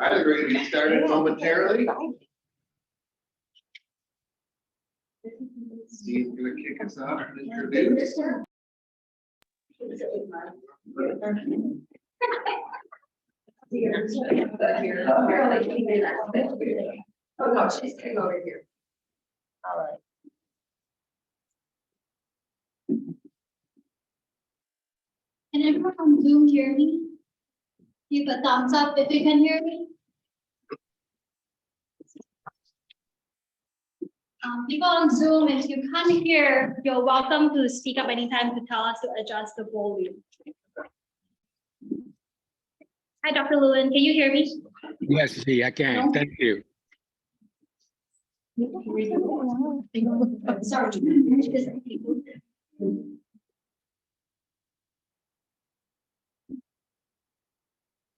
All right, we're going to get started momentarily. Steve's going to kick us off and introduce. Oh no, she's coming over here. All right. Can everyone on Zoom hear me? Give a thumbs up if you can hear me. People on Zoom, if you can't hear, you're welcome to speak up anytime to tell us to adjust the volume. Hi, Dr. Lewin, can you hear me? Yes, see, I can. No? Thank you. Sorry.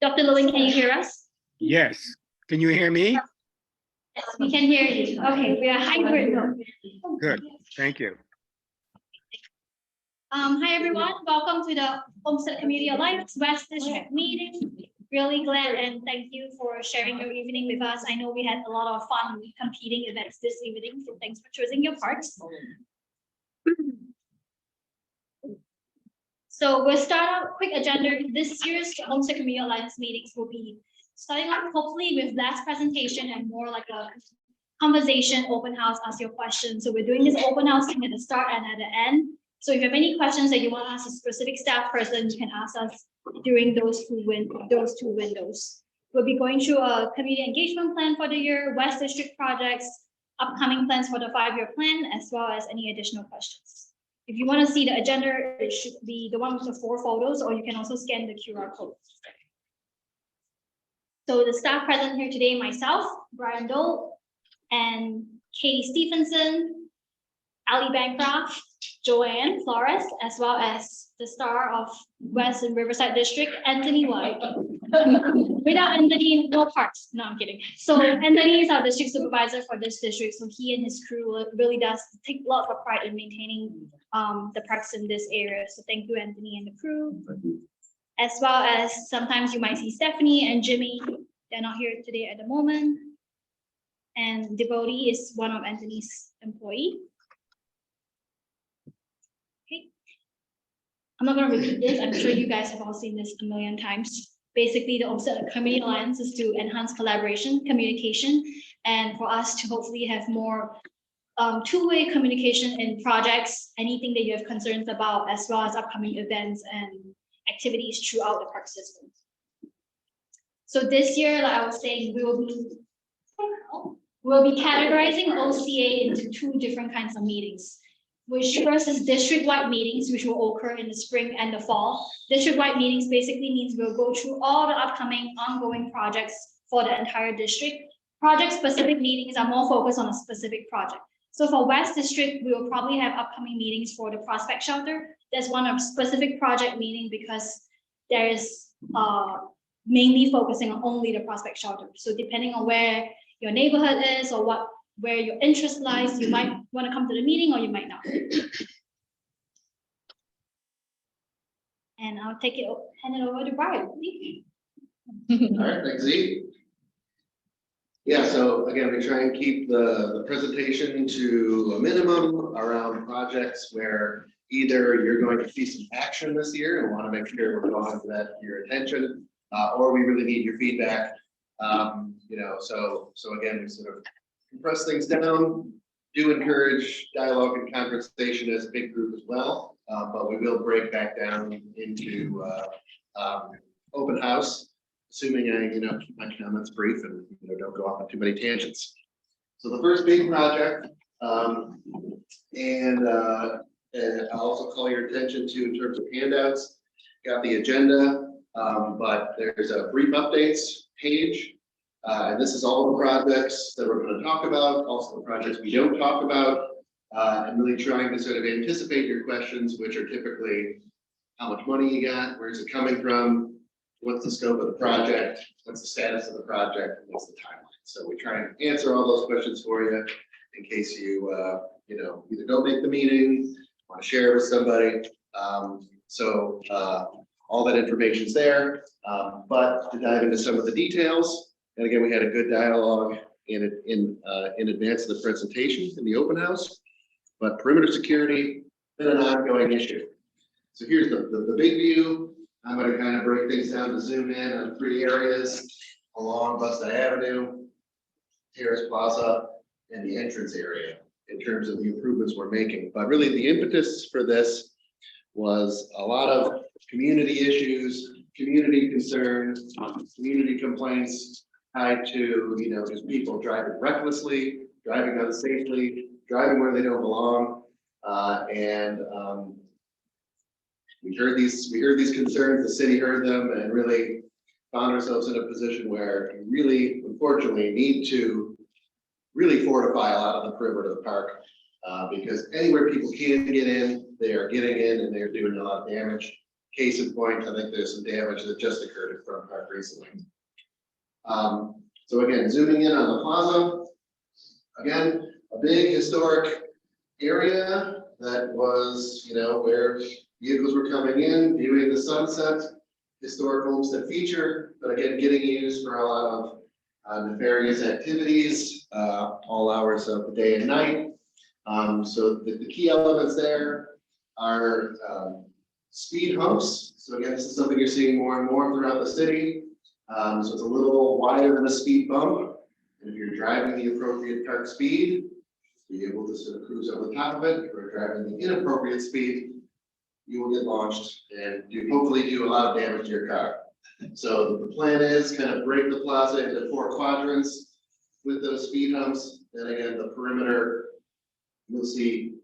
Dr. Lewin, can you hear us? Yes. Can you hear me? Yes, we can hear you. Okay, we are hybrid mode. Good. Thank you. Hi, everyone. Welcome to the Olmsted Community Alliance West District meeting. Really glad and thank you for sharing your evening with us. I know we had a lot of fun competing events this evening, so thanks for choosing your parts. So we'll start out quick agenda. This year's Olmsted Community Alliance meetings will be starting off hopefully with last presentation and more like a conversation, open house, ask your questions. So we're doing this open house thing at the start and at the end. So if you have any questions that you want to ask a specific staff person, you can ask us during those two windows. We'll be going through a community engagement plan for the year, West District projects, upcoming plans for the 5-year plan, as well as any additional questions. If you want to see the agenda, it should be the one with the 4 photos, or you can also scan the QR code. So the staff present here today, myself, Brian Dole, and Katie Stephenson, Ali Bancroft, Joanne Flores, as well as the star of West and Riverside District, Anthony White. Without Anthony, no parts. No, I'm kidding. So Anthony is our district supervisor for this district. So he and his crew really does take a lot of pride in maintaining the parks in this area. So thank you, Anthony and the crew. As well as sometimes you might see Stephanie and Jimmy. They're not here today at the moment. And Devotee is one of Anthony's employees. Okay. I'm not going to repeat this. I'm sure you guys have all seen this a million times. Basically, the Olmsted Community Alliance is to enhance collaboration, communication, and for us to hopefully have more two-way communication in projects, anything that you have concerns about, as well as upcoming events and activities throughout the park system. So this year, like I was saying, we'll be categorizing OCA into 2 different kinds of meetings, which first is district-wide meetings, which will occur in the spring and the fall. District-wide meetings basically means we'll go through all the upcoming ongoing projects for the entire district. Project-specific meetings are more focused on a specific project. So for West District, we will probably have upcoming meetings for the Prospect Shelter. There's one of specific project meeting because there is mainly focusing on only the Prospect Shelter. So depending on where your neighborhood is or where your interest lies, you might want to come to the meeting or you might not. And I'll hand it over to Brian. All right, thanks, Z. Yeah, so again, we try and keep the presentation to a minimum around projects where either you're going to see some action this year and want to make sure we're drawing that your attention, or we really need your feedback. So again, we sort of compress things down, do encourage dialogue and conversation as a big group as well, but we will break back down into open house, assuming I keep my comments brief and don't go off on too many tangents. So the first big project, and I'll also call your attention to in terms of handouts, got the agenda, but there's a brief updates page. And this is all the projects that we're going to talk about, also the projects we don't talk about, and really trying to sort of anticipate your questions, which are typically how much money you got, where's it coming from, what's the scope of the project, what's the status of the project, and what's the timeline. So we try and answer all those questions for you in case you either don't make the meeting, want to share with somebody. All that information is there, but to dive into some of the details, And again, we had a good dialogue in advance of the presentation in the open house. But perimeter security been an ongoing issue. So here's the big view. I'm going to kind of break things down to zoom in on 3 areas along Olmsted Avenue, Terrace Plaza, and the entrance area in terms of the improvements we're making. But really the impetus for this was a lot of community issues, community concerns, community complaints tied to, just people driving recklessly, driving unsafely, driving where they don't belong. We heard these concerns, the city heard them, and really found ourselves in a position where we really, unfortunately, need to really fortify a lot of the perimeter of the park, because anywhere people can get in, they are getting in and they're doing a lot of damage. Case in point, I think there's some damage that just occurred in Front Park recently. So again, zooming in on the plaza, again, a big historic area that was, where vehicles were coming in, viewing the sunset, historic Olmsted feature, but again, getting used for a lot of nefarious activities, all hours of the day and night. So the key elements there are speed humps. So again, this is something you're seeing more and more throughout the city. So it's a little wider than a speed bump. And if you're driving the appropriate park speed, be able to sort of cruise over the top of it. If you're driving the inappropriate speed, you will get launched and hopefully do a lot of damage to your car. So the plan is kind of break the plaza into 4 quadrants with those speed humps. Then again, the perimeter, you'll see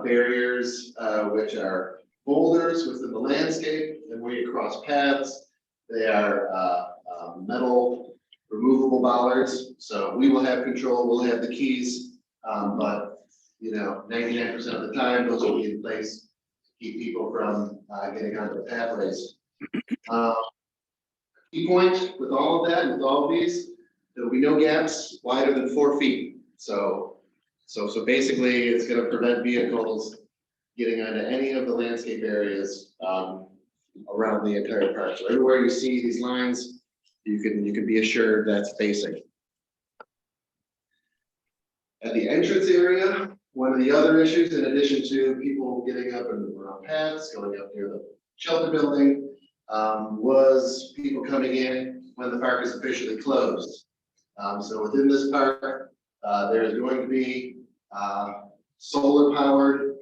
barriers, which are boulders within the landscape, and where you cross paths, they are metal removable bollards. So we will have control, we'll have the keys, but 99% of the time, those will be in place to keep people from getting onto the pathways. Key point with all of that, with all of these, there will be no gaps wider than 4 feet. So basically, it's going to prevent vehicles getting onto any of the landscape areas around the entire park. So everywhere you see these lines, you can be assured that's facing. At the entrance area, one of the other issues, in addition to people getting up and around paths, going up near the shelter building, was people coming in when the park is officially closed. So within this park, there's going to be solar powered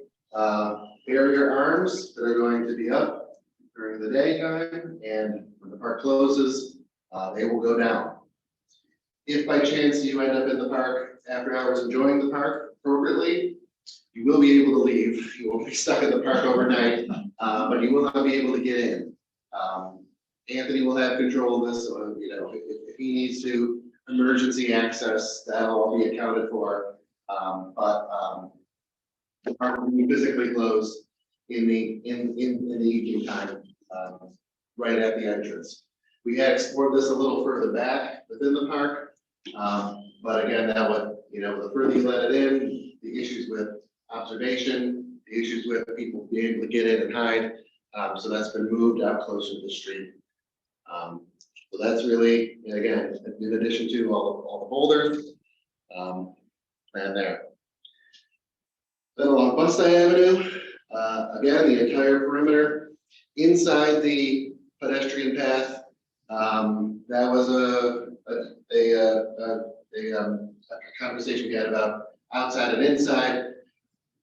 barrier arms that are going to be up during the daytime, and when the park closes, they will go down. If by chance you end up in the park after hours enjoying the park appropriately, you will be able to leave. You won't be stuck in the park overnight, but you will not be able to get in. Anthony will have control of this, so if he needs to emergency access, that'll all be accounted for. The park will be physically closed in the evening time, right at the entrance. We had explored this a little further back within the park, but again, that would, the further you let it in, the issues with observation, the issues with people being able to get in and hide. So that's been moved out closer to the street. So that's really, again, in addition to all the boulders, and there. Then along Olmsted Avenue, again, the entire perimeter inside the pedestrian path. That was a conversation we had about outside and inside.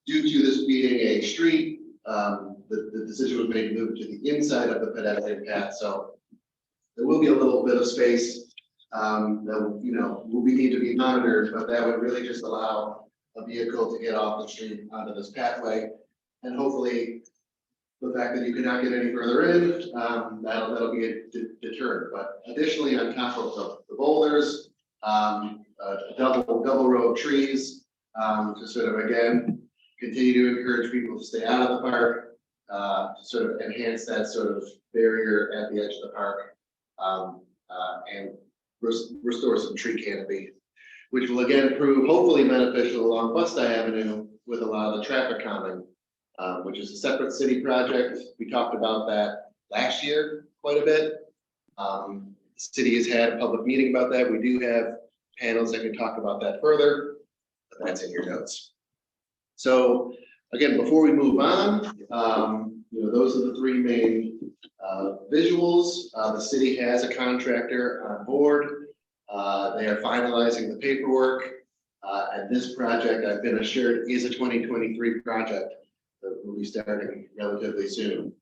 Due to this being a street, the decision was made to move to the inside of the pedestrian path. So there will be a little bit of space that will need to be monitored, but that would really just allow a vehicle to get off the street onto this pathway, and hopefully the fact that you cannot get any further in, that'll be a deterrent. But additionally, on top of the boulders, double row of trees, to sort of again continue to encourage people to stay out of the park, to sort of enhance that sort of barrier at the edge of the park, and restore some tree canopy, which will again prove hopefully beneficial along Olmsted Avenue with a lot of the traffic calming, which is a separate city project. We talked about that last year quite a bit. The city has had a public meeting about that. We do have panels that can talk about that further, but that's in your notes. So again, before we move on, those are the three main visuals. The city has a contractor on board. They are finalizing the paperwork. And this project, I've been assured, is a 2023 project that will be starting relatively soon.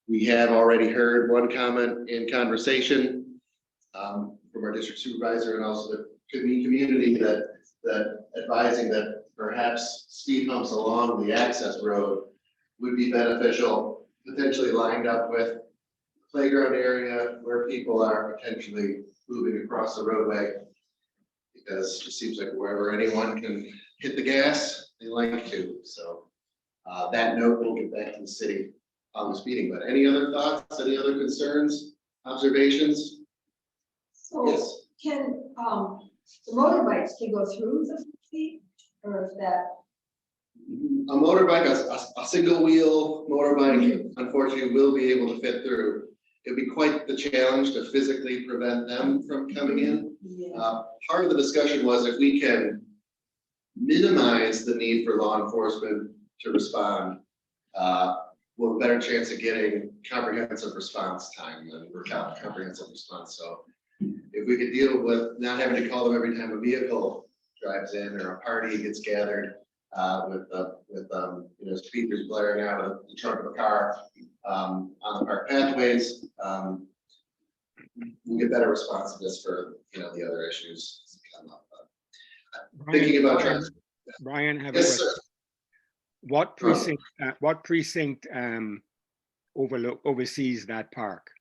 We have already heard one comment in conversation from our district supervisor and also the community that advising that perhaps speed humps along the access road would be beneficial, potentially lined up with the playground area where people are potentially moving across the roadway. Because it seems like wherever anyone can hit the gas, they like to. So that note, we'll get back to the city on this meeting. But any other thoughts, any other concerns, observations? So Yes. can, the motorbikes can go through the feet, or is that? A motorbike, a single wheel motorbike, unfortunately, will be able to fit through. It'd be quite the challenge to physically prevent them from coming in. Yeah. Part of the discussion was if we can minimize the need for law enforcement to respond, we'll have a better chance of getting comprehensive response time than comprehensive response. So if we could deal with not having to call them every time a vehicle drives in or a party gets gathered with speakers blaring out of the trunk of a car on the park pathways, we'll get better responsiveness for the other issues that come up. Thinking about Brian, have a yes, question. sir. What precinct oversees that park?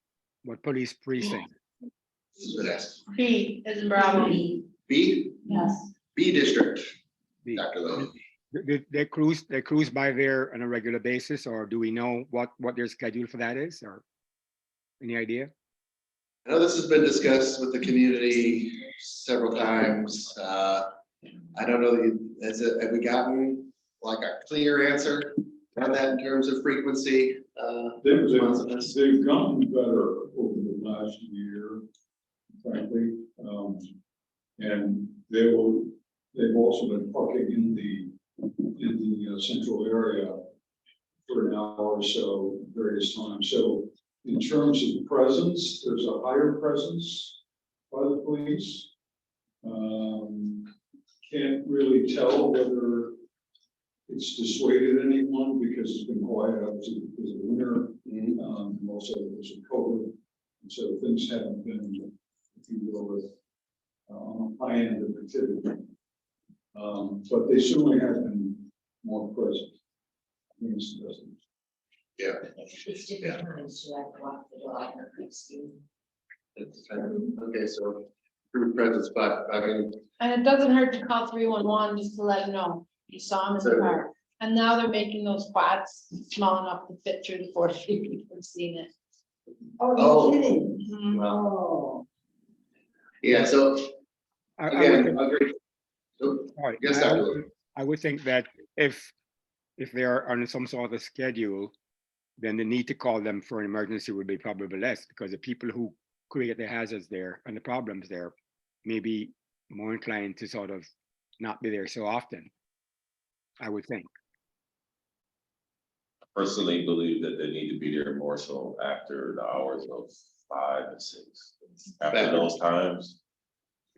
What police precinct? Yes. B is in Bravo. B Yes. district, B. Dr. Lowe. They cruise by there on a regular basis, or do we know what their schedule for that is, or any idea? I know this has been discussed with the community several times. I don't know, have we gotten like a clear answer on that in terms of frequency? Responsiveness? They've gotten better over the last year, frankly. And they've also been parking in the central area for an hour or so various times. So in terms of presence, there's a higher presence by the police. Can't really tell whether it's dissuaded anyone because it's been quiet up to the winter. Also there's a COVID, and so things haven't been, if you will, on the high end of activity. But they certainly have been more present. Yeah. It's different times, so I walk the dog or Christine. Okay, so through presence, but I mean, And it doesn't hurt to call 311 just to let them know you saw them in the Certainly. car. And now they're making those quads small enough to fit through the 4 feet. People have seen it. Oh, Oh. no kidding. Mhm. Oh. yeah, so I would again, think- agree. Right. Yes, I Dr. would- Lowe. I would think that if they are on some sort of schedule, then the need to call them for an emergency would be probably less, because the people who create the hazards there and the problems there may be more inclined to sort of not be there so often, I would think. Personally believe that they need to be there more so after the hours of 5 and 6. After those times,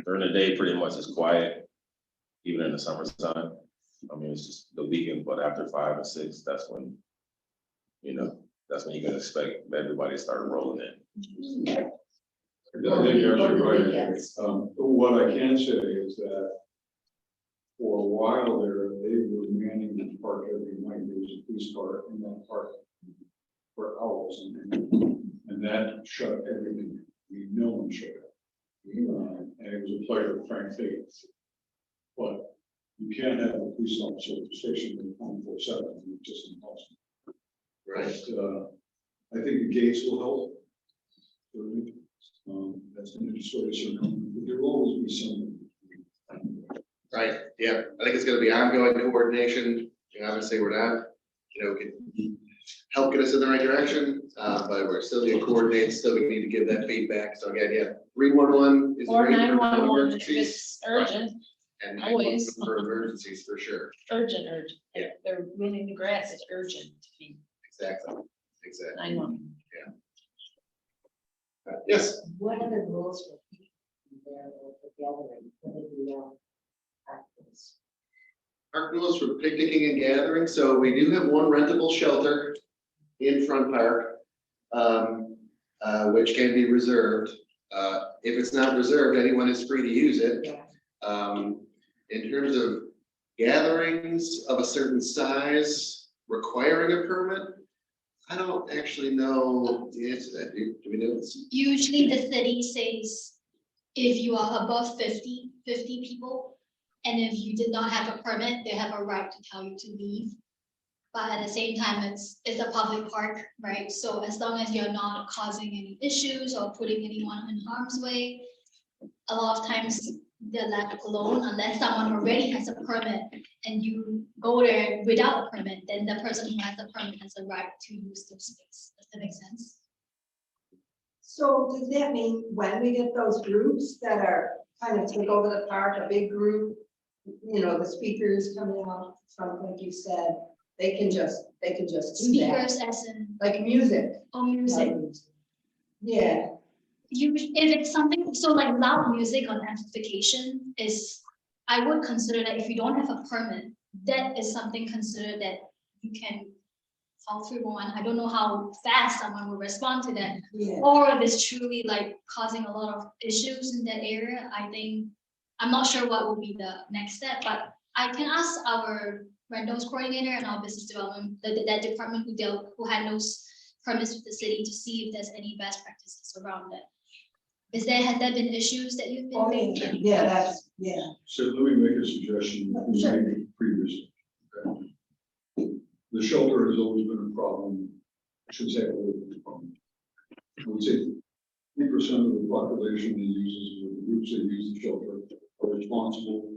during the day, pretty much it's quiet, even in the summertime. I mean, it's just the weekend, but after 5 and 6, that's when, that's when you can expect everybody to start rolling in. I think you're right. What I can say is that for a while there, they were manning the park every night. There was a police car in that park for hours, and that shut everything. No one shut it. And it was a player of frank faith. But you can't have a police officer stationed 24/7. It's just impossible. Right. But I think the gates will help. Certainly. That's an interesting circumstance, but there will always be some. Right, yeah, I think it's gonna be ongoing coordination, and obviously we're not, can help poking us in the right direction, but we're still being coordinated, still we need to give that feedback. So again, yeah, 311 is Or great for 911 if emergencies, it's urgent, and always. 911 for emergencies for sure. urgent. Yeah. If they're ruining the grass, it's urgent to be Exactly. 911. Yes, What are the rules for people there for gathering? What are the actions? park rules for picnicking and gathering. So we do have one rentable shelter in Front Park, which can be reserved. If it's not reserved, anyone is free to use it. Yeah. In terms of gatherings of a certain size requiring a permit, I don't actually know the answer to that. Do we know? Usually the city says if you are above 50 people, and if you did not have a permit, they have a right to tell you to leave. But at the same time, it's a public park, right? So as long as you're not causing any issues or putting anyone in harm's way, a lot of times they're left alone unless someone already has a permit and you go there without a permit, then the person who has the permit has a right to use the space. Does that make sense? So does that mean when we get those groups that are kind of take over the park, a big group, you know, the speakers coming out from, like you said, they can just do that, Speakers as in, like music. or music. Yeah, If it's something, so like loud music on amplification is, I would consider that if you don't have a permit, that is something considered that you can call 311. I don't know how fast someone will respond to that. yeah. Or if it's truly like causing a lot of issues in that area, I think, I'm not sure what will be the next step, but I can ask our rentals coordinator and our business development, that department who had those permits with the city to see if there's any best practices around that. Has there been issues that you've Oh, been? yeah, So let me make a suggestion that we Sure. made previously. Okay? The shelter has always been a problem, I should say, always been a problem. I would say 3% of the population that uses, or the groups that use the shelter are responsible.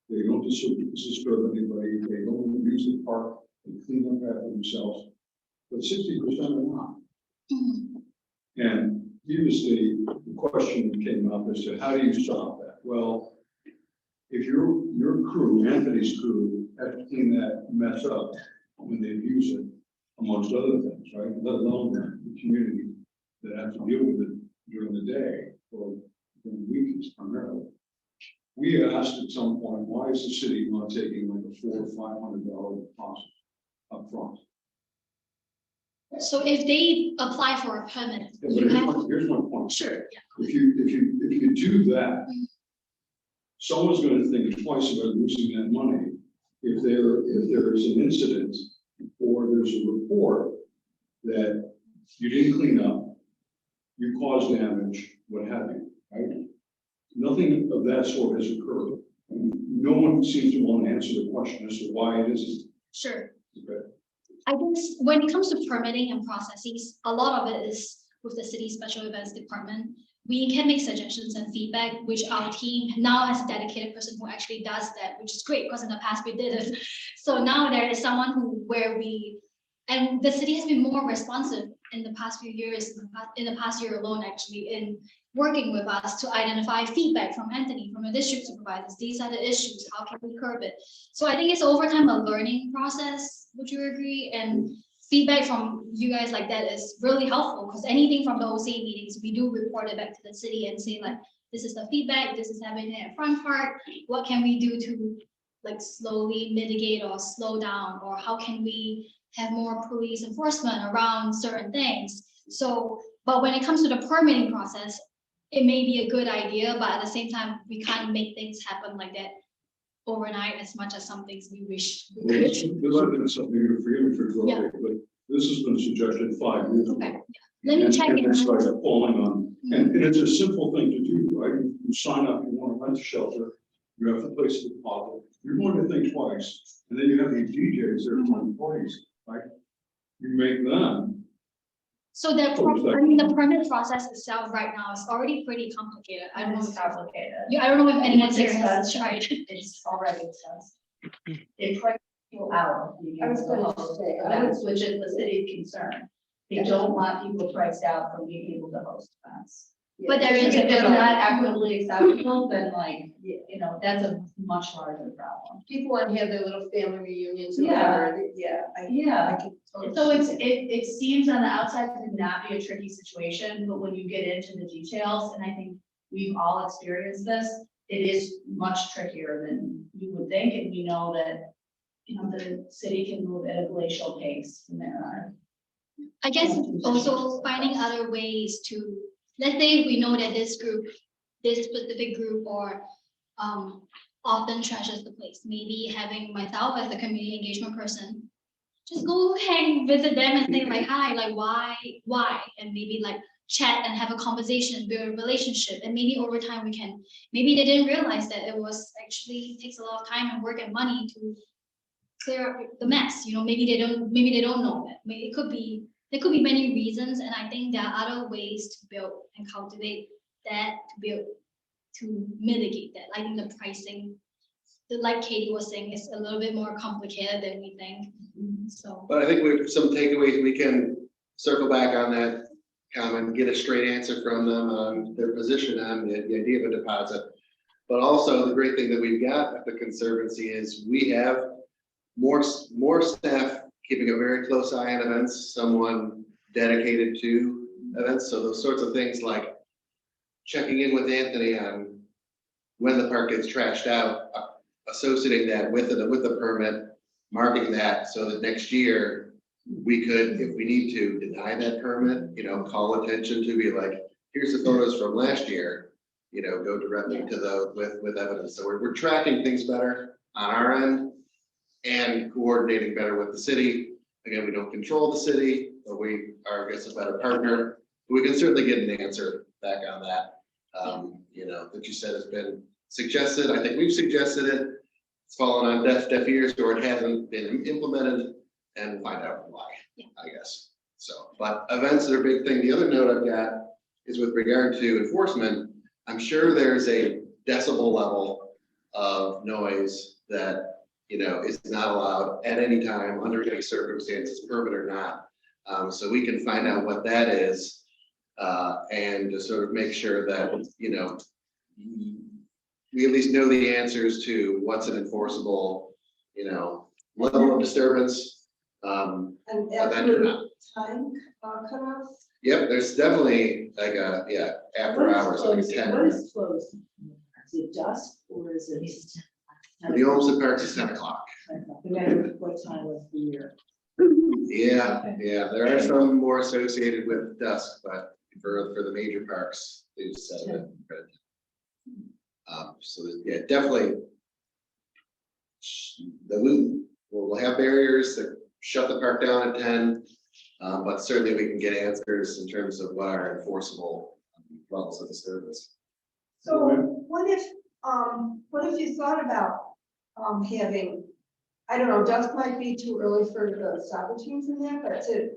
They don't disturb anybody, they don't use the park, they clean up after themselves, but 60% are not. Mhm. And previously, the question came up as to how do you stop that? Well, if your crew, Anthony's crew, had to clean that mess up when they use it, amongst other things, right? Let alone the community that have to deal with it during the day or during the weekends primarily. We asked at some point, why is the city not taking like a $400 or $500 deposit up front? So if they apply for a permit, Yeah, you have, but here's my point. sure, yeah. If you do that, someone's going to think twice about losing that money. If there is an incident or there's a report that you didn't clean up, you caused damage, what have you, right? Nothing of that sort has occurred. No one seems to want to answer the question as to why it isn't. Sure. Okay. I guess when it comes to permitting and processes, a lot of it is with the city special events department. We can make suggestions and feedback, which our team now has a dedicated person who actually does that, which is great because in the past we didn't. So now there is someone and the city has been more responsive in the past few years, in the past year alone, actually, in working with us to identify feedback from Anthony, from the district supervisors. These are the issues, how can we curb it? So I think it's over time a learning process, would you agree? And feedback from you guys like that is really helpful because anything from the OCA meetings, we do report it back to the city and say like, this is the feedback, this is happening at Front Park, what can we do to like slowly mitigate or slow down, or how can we have more police enforcement around certain things? So, but when it comes to the permitting process, it may be a good idea, but at the same time, we can't make things happen like that overnight as much as some things we wish we Well, could. this has been something you're forgive me for interrupting, but this has been suggested 5 years ago. Okay, let me And- check and it. it's like falling on, and it's a simple thing to do, right? You sign up, you want to rent a shelter, you have to place a deposit, you're going to think twice, and then you have these DJs that are playing parties, right? You make them. So the permit process itself right now is already pretty complicated. I don't know. It's complicated. I don't know if anyone here It's has expensive. tried. It's already expensive. They put Hour. I was gonna say, Events, which is the city's concern. They don't want people priced out from being able to host events. But there If is a it's little, not equitably acceptable, then like, you know, that's a much larger problem. people want to have their little family reunions or Yeah. whatever, yeah. I Yeah. can totally So it's, see it seems on the outside to not be a tricky situation, but when you get into the details, and I think we've all experienced this, it is much trickier than you would think, and we know that, you know, the city can move at a glacial pace when there are. I guess also finding other ways to, let's say we know that this group, this specific group or often treasures the place, maybe having myself as the community engagement person, just go hang, visit them and say like, hi, like why, and maybe like chat and have a conversation, build a relationship, and maybe over time we can, maybe they didn't realize that it was actually takes a lot of time and work and money to clear up the mess, you know, maybe they don't know that, maybe it could be, there could be many reasons, and I think there are other ways to build and cultivate that, to mitigate that. I think the pricing, like Katie was saying, is a little bit more complicated than we think, so. But I think with some takeaways, we can circle back on that comment, get a straight answer from them on their position on the idea of a deposit. But also the great thing that we've got at the Conservancy is we have more staff keeping a very close eye on events, someone dedicated to events. So those sorts of things like checking in with Anthony on when the park gets trashed out, associating that with the permit, marking that so that next year we could, if we need to, deny that permit, you know, call attention to be like, here's the photos from last year, you know, go directly to those with evidence. So we're tracking things better on our end and coordinating better with the city. Again, we don't control the city, but we are, I guess, a better partner. We can certainly get an answer back on that. You know, that you said has been suggested. I think we've suggested it. It's fallen on deaf ears, or it hasn't been implemented, and we'll find out why, I guess. So, but events are a big thing. The other note I've got is with regard to enforcement. I'm sure there's a decibel level of noise that, you know, is not allowed at any time under any circumstances, permit or not. So we can find out what that is, and to sort of make sure that, you know, we at least know the answers to what's an enforceable, you know, level of disturbance. And event or not. time cutoff. Yep, there's definitely like a, after hours, like a 10. What is closed? Is it dusk or is it? For the Olmsted Parks is 10 o'clock. No matter what time of the year. Yeah, there are some more associated with dusk, but for the major parks, they just set it. So definitely. We'll have barriers that shut the park down at 10, but certainly we can get answers in terms of what are enforceable levels of disturbance. So what if you thought about having, I don't know, dusk might be too early for the soccer teams in there, but to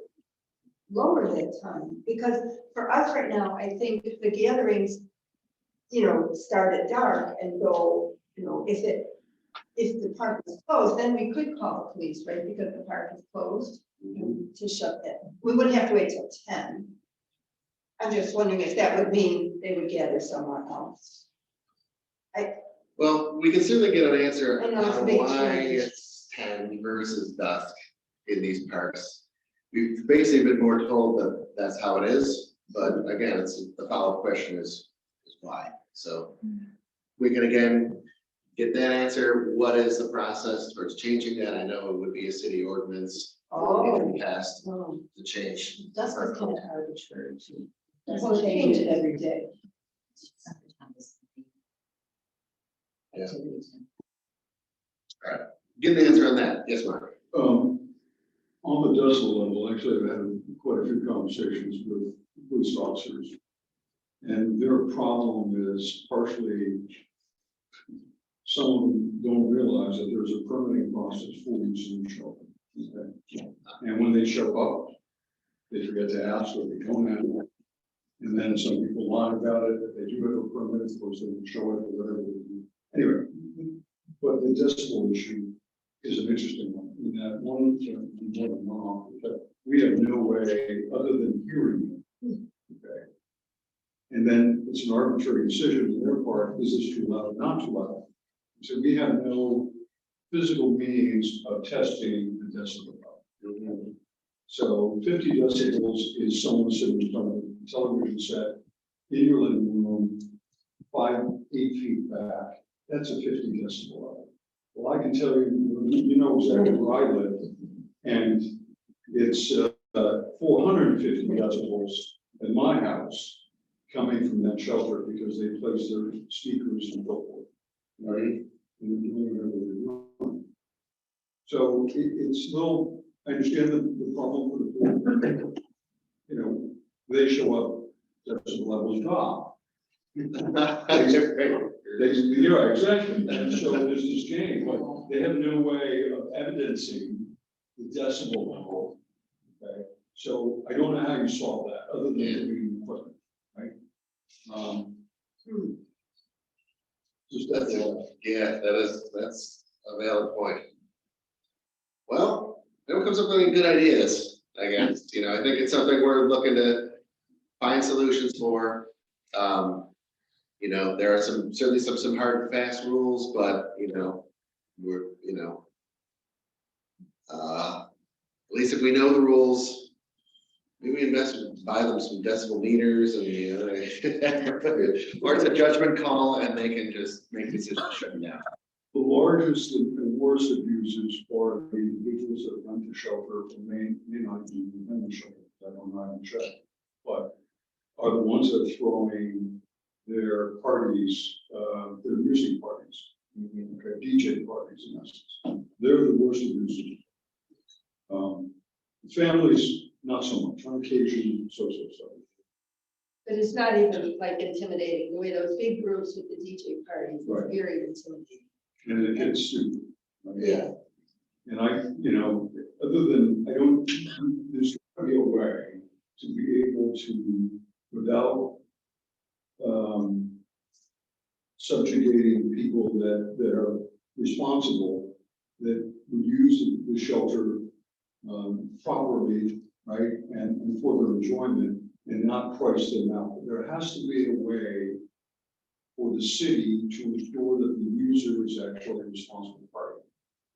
lower that time, because for us right now, I think if the gatherings, you know, start at dark and go, you know, if the park is closed, then we could call the police, right? Because the park is closed to shut that. We wouldn't have to wait till 10. I'm just wondering if that would mean they would gather somewhere else. Well, we can certainly get an answer I know it's a on big why change. it's 10 versus dusk in these parks. We've basically been more told that that's how it is, but again, it's the follow-up question is why. So we can again get that answer. What is the process towards changing that? I know it would be a city ordinance if it passed to change. Dusk our is kind code. of arbitrary too. Well, it changes every day. Yeah. Get an answer on that. Yes, Mark. On the decibel level, actually, I've had quite a few conversations with police officers. And their problem is partially, some of them don't realize that there's a permitting process for these new children. Okay? And when they show up, they forget to ask or they don't have it. And then some people lie about it, that they do have a permit, of course, they can show it or whatever. Anyway, but the decibel issue is an interesting one. in that one, we have no way other than hearing it. Okay. And then it's an arbitrary decision on their part, is this too loud or not too loud? So we have no physical means of testing the decibel level. So 50 decibels is someone sitting in front of a television set in your living room, 8 feet back. That's a 50 decibel level. Well, I can tell you, you know exactly where I live, and it's 450 decibels in my house coming from that shelter because they place their speakers and so forth, right? And they're doing whatever they're doing. So it's little, I understand the problem with the board. You know, they show up, decibel levels drop. Yeah, exactly. And so there's this game, but they have no way of evidencing the decibel level. Okay, so I don't know how you solve that other than doing equipment, right? Just that's all. Yeah, that's a valid point. Well, everyone comes up with any good ideas, I guess, you know, I think it's something we're looking to find solutions for. You know, there are certainly some hard and fast rules, but, you know, we're, you know, at least if we know the rules, maybe buy them some decibel meters and, you know, or it's a judgment call and they can just make decisions shut them down. The largest and worst abusers are the individuals that run the shelter or may not be within the shelter. I don't know how to check, but are the ones that are throwing their parties, their music parties, okay, DJ parties in essence. They're the worst abusers. Families, not so much. On occasion, so. But it's not even like intimidating, the way those big groups with the DJ parties, Right. it's very intimidating. And it gets stupid. Yeah. And I, you know, other than, there's gotta be a way to be able to, without subjugating people that are responsible, that would use the shelter properly, right, and for their enjoyment, and not price them out. There has to be a way for the city to ensure that the user is actually a responsible party.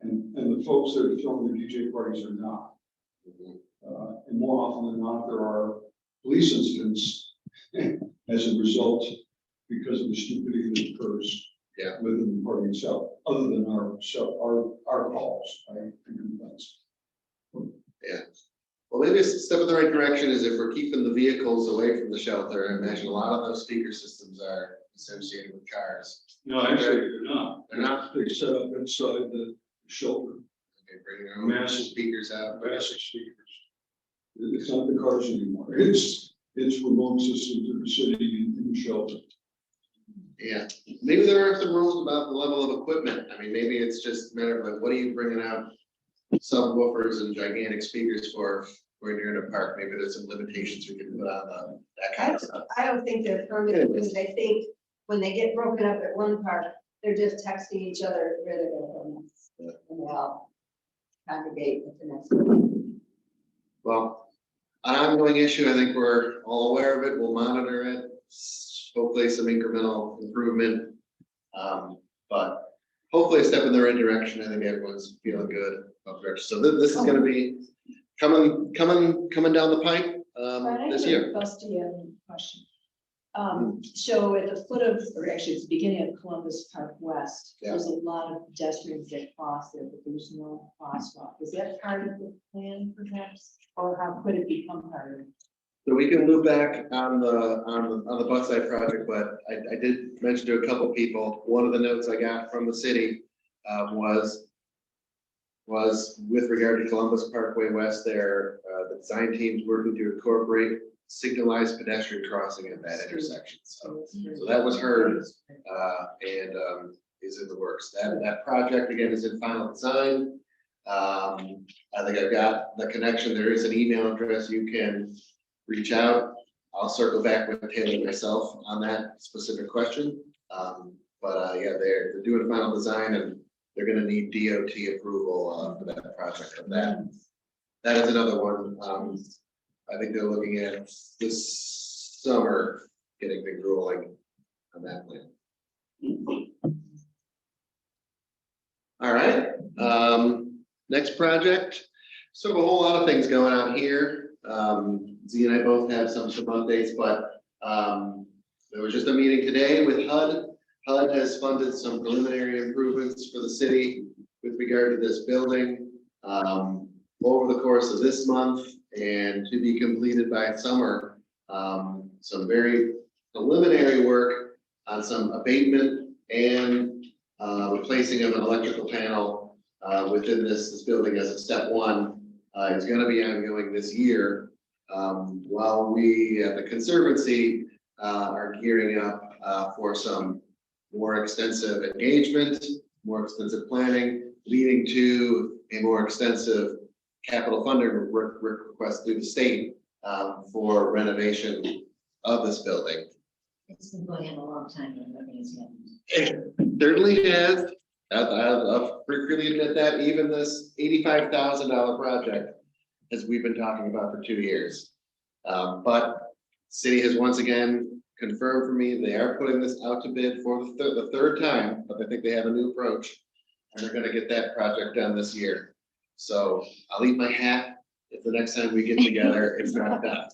And the folks that are throwing the DJ parties are not. And more often than not, there are police incidents as a result because of the stupidity that occurs within the party itself, other than our calls, right, and complaints. Yeah. Well, maybe a step in the right direction is if we're keeping the vehicles away from the shelter. I imagine a lot of those speaker systems are associated with cars. No, actually, they're not. They're not? They set up inside the shelter, They bring their own Massive. speakers out. massive speakers. It's not the cars anymore. It's remote systems that are sitting in the shelter. Yeah, maybe there are some rules about the level of equipment. I mean, maybe it's just a matter of like, what are you bringing out subwoofers and gigantic speakers for when you're in a park? Maybe there's some limitations we can put on that kind of stuff. I don't think they're permanent, because I think when they get broken up at one park, they're just texting each other where they're going. And they'll congregate with the next one. Well, an ongoing issue, I think we're all aware of it. We'll monitor it. Hopefully some incremental improvement. But hopefully a step in the right direction. I think everyone's feeling good about the direction. So this is gonna be coming down the pipe this year. Busty question. So at the foot of, or actually it's the beginning of Columbus Park West, Yeah. there's a lot of pedestrians that cross there, but there's no crosswalk. Is that part of the plan perhaps? Or how could it become part of it? So we can loop back on the bus side project, but I did mention to a couple people, one of the notes I got from the city was with regard to Columbus Parkway West there, the design team's working to incorporate signalized pedestrian crossing at that intersection. So that was heard and is in the works. That project again is in final design. I think I've got the connection. There is an email address you can reach out. I'll circle back with Taylor myself on that specific question. But yeah, they're doing a final design and they're gonna need DOT approval for that project of that. That is another one. I think they're looking at this summer, getting things rolling on that plan. All right, next project. So a whole lot of things going on here. Z and I both have some updates, but there was just a meeting today with HUD. HUD has funded some preliminary improvements for the city with regard to this building over the course of this month and to be completed by summer. Some very preliminary work on some abatement and replacing of an electrical panel within this building as a step one is going to be ongoing this year. While we at the Conservancy are gearing up for some more extensive engagement, more extensive planning, leading to a more extensive capital funding request through the state for renovation of this building. It's been going on a long time. And nothing's happened. It certainly has. I'll freely admit that even this $85,000 project, as we've been talking about for 2 years. But city has once again confirmed for me, they are putting this out to bid for the third time, but I think they have a new approach. And they're gonna get that project done this year. So I'll eat my hat if the next time we get together, it's not done.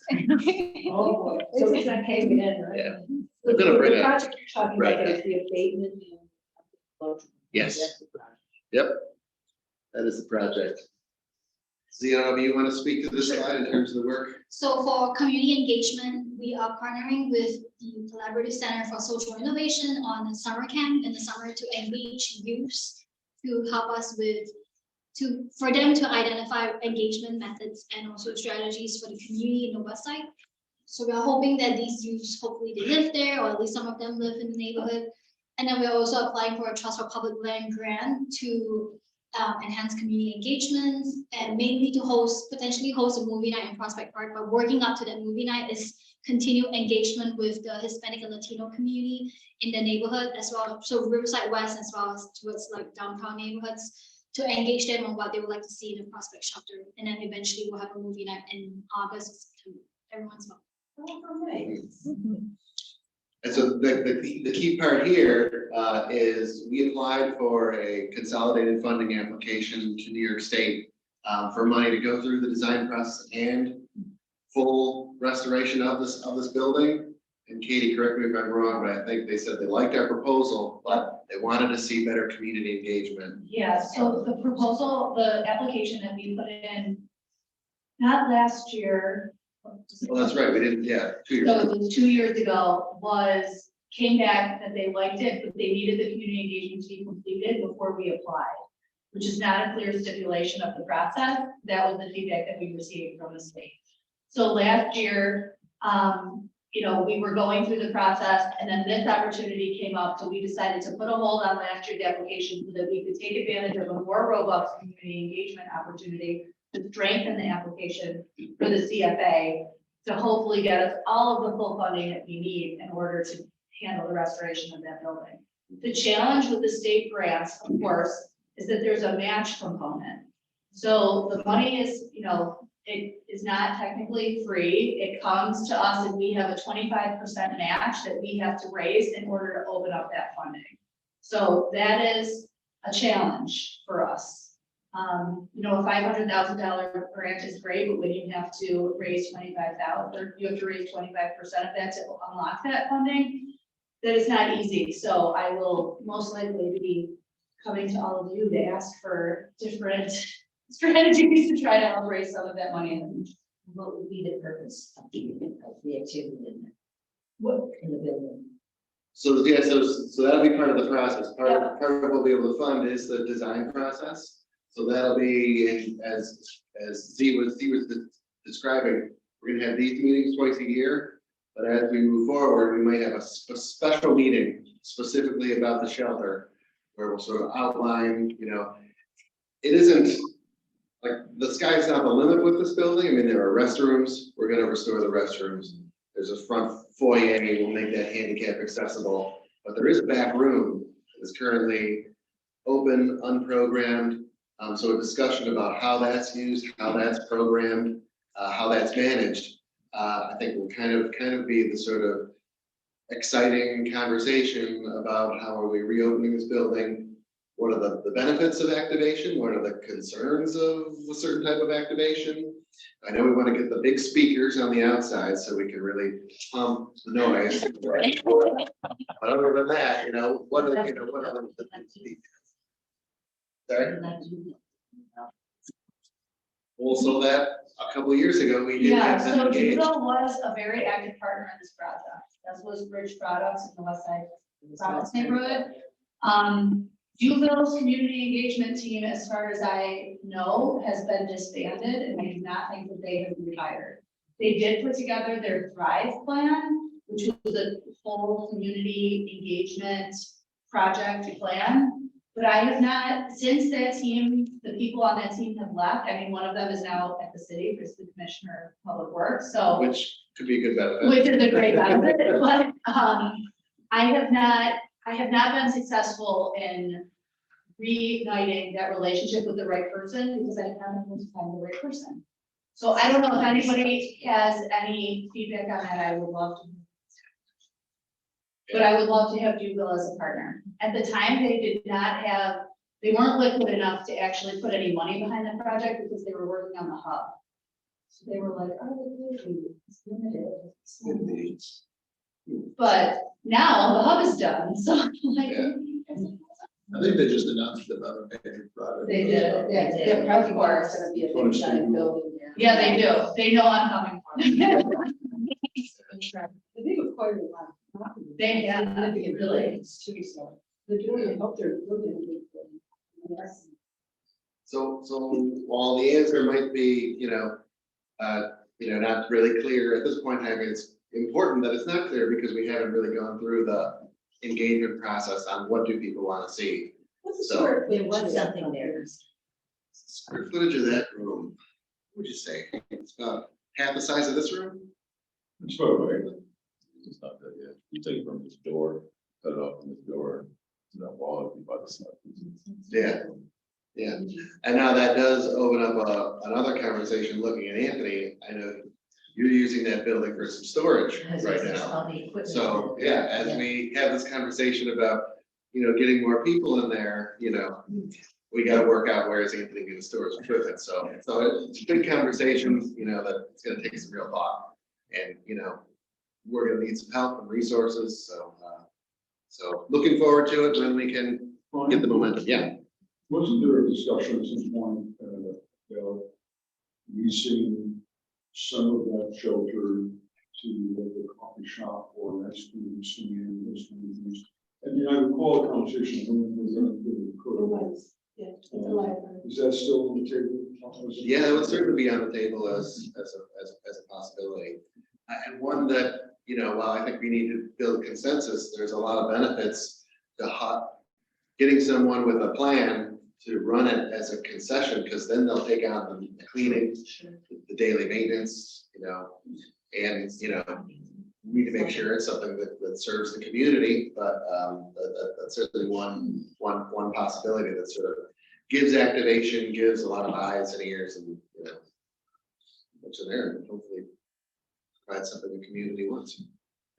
Oh, boy. So it's not caving in, right? Yeah. I'm gonna bring The up- project you're talking Right. about is the abatement and. Yes. That's the project. Yep, that is the project. Zion, do you want to speak to this slide in terms of the work? So for community engagement, we are partnering with the Collaborative Center for Social Innovation on a summer camp in the summer to engage youth to help us for them to identify engagement methods and also strategies for the community in the west side. So we are hoping that these youths, hopefully they live there, or at least some of them live in the neighborhood. And then we're also applying for a Trust for Public Land grant to enhance community engagement and mainly to potentially host a movie night in Prospect Park. But working up to that movie night is continue engagement with the Hispanic and Latino community in the neighborhood as well. So Riverside West as well as towards like downtown neighborhoods to engage them on what they would like to see in the Prospect shelter. And then eventually we'll have a movie night in August, September. Everyone's welcome. Oh, nice. And so the key part here is we applied for a consolidated funding application to New York State for money to go through the design process and full restoration of this building. And Katie, correct me if I'm wrong, but I think they said they liked our proposal, but they wanted to see better community engagement. Yeah, so the proposal, the application that we put in, not last year. Well, that's right, we didn't, 2 years So ago. it was 2 years ago, came back that they liked it, but they needed the community engagement to be completed before we applied, which is not a clear stipulation of the process. That was the feedback that we received from the state. So last year, we were going through the process and then this opportunity came up. So we decided to put a hold on last year's application so that we could take advantage of a more robust community engagement opportunity to strengthen the application for the CFA to hopefully get us all of the full funding that we need in order to handle the restoration of that building. The challenge with the state grants, of course, is that there's a match component. So the money is, it is not technically free. It comes to us and we have a 25% match that we have to raise in order to open up that funding. So that is a challenge for us. A $500,000 grant is great, but when you have to raise 25,000, or you have to raise 25% of that to unlock that funding, that is not easy. So I will most likely be coming to all of you to ask for different strategies to try to help raise some of that money. What would be the purpose of the activity in the building? So that'll be part of the process. Part of what we'll be able to fund is the design process. So that'll be, as Z was describing, we're gonna have these meetings twice a year. But as we move forward, we might have a special meeting specifically about the shelter, where we'll sort of outline, it isn't like the sky's not the limit with this building. I mean, there are restrooms. We're gonna restore the restrooms. There's a front foyer. We'll make that handicap accessible. But there is a back room that's currently open, unprogrammed. So a discussion about how that's used, how that's programmed, how that's managed, I think will kind of be the sort of exciting conversation about how are we reopening this building? What are the benefits of activation? What are the concerns of a certain type of activation? I know we want to get the big speakers on the outside so we can really pump the noise. But other than that, what are the sorry? Well, so that a couple of years ago, we did Yeah, have them so engaged. Judo was a very active partner in this project, as was Bridge Products in the West Side Products neighborhood. Duville's community engagement team, as far as I know, has been disbanded, and I do not think that they have retired. They did put together their Thrive plan, which was a full community engagement project plan. But I have not, since that team, the people on that team have left. I mean, one of them is now at the city, as the Commissioner of Public Works, so. Which could be a good benefit. Which is a great benefit, but, I have not been successful in reigniting that relationship with the right person because I haven't been able to find the right person. So I don't know if anybody has any feedback on that, I would love to. But I would love to have Duville as a partner. At the time, they weren't liquid enough to actually put any money behind the project because they were working on the hub. So they were like, oh, it's limited. But now the hub is done, so like. Yeah. I think they just announced about a major project. They did, Yeah, they did, of course. Gonna be a big giant building there. Yeah, they do. They know I'm coming for them. They acquired a lot of property. They have, Significant really. buildings too, so they're doing, I hope they're building a big building. Yes. So while the answer might be, not really clear at this point, I mean, it's important that it's not clear because we haven't really gone through the engagement process on what do people want to see. What's the So- square There footage was of that something there. building? Square footage of that room, what would you say? It's about half the size of this room? It's about right. It's not that yet. You take it from this door, cut it off from this door, to that wall, you about to start. Yeah. Yeah, and now that does open up another conversation, looking at Anthony, I know you're using that building for some storage right now. So, yeah, as we have this conversation about, getting more people in there, we gotta work out where is Anthony gonna store his equipment, so it's a good conversation, that it's gonna take some real thought. And, we're gonna need some help and resources, so looking forward to it when we can get the momentum, yeah. Wasn't there a discussion at some point, about leasing some of that shelter to the coffee shop or ice cream stand, those kind of things? And I recall a conversation when it was It occurred. was, yeah, it's a library. Is that still on the table? Yeah, it would certainly be on the table as a possibility. And one that, while I think we need to build consensus, there's a lot of benefits to getting someone with a plan to run it as a concession, because then they'll take on the cleaning, the daily maintenance, and, we need to make sure it's something that serves the community, but that's certainly one possibility that sort of gives activation, gives a lot of eyes and ears and, what's in there, and hopefully provide something the community wants.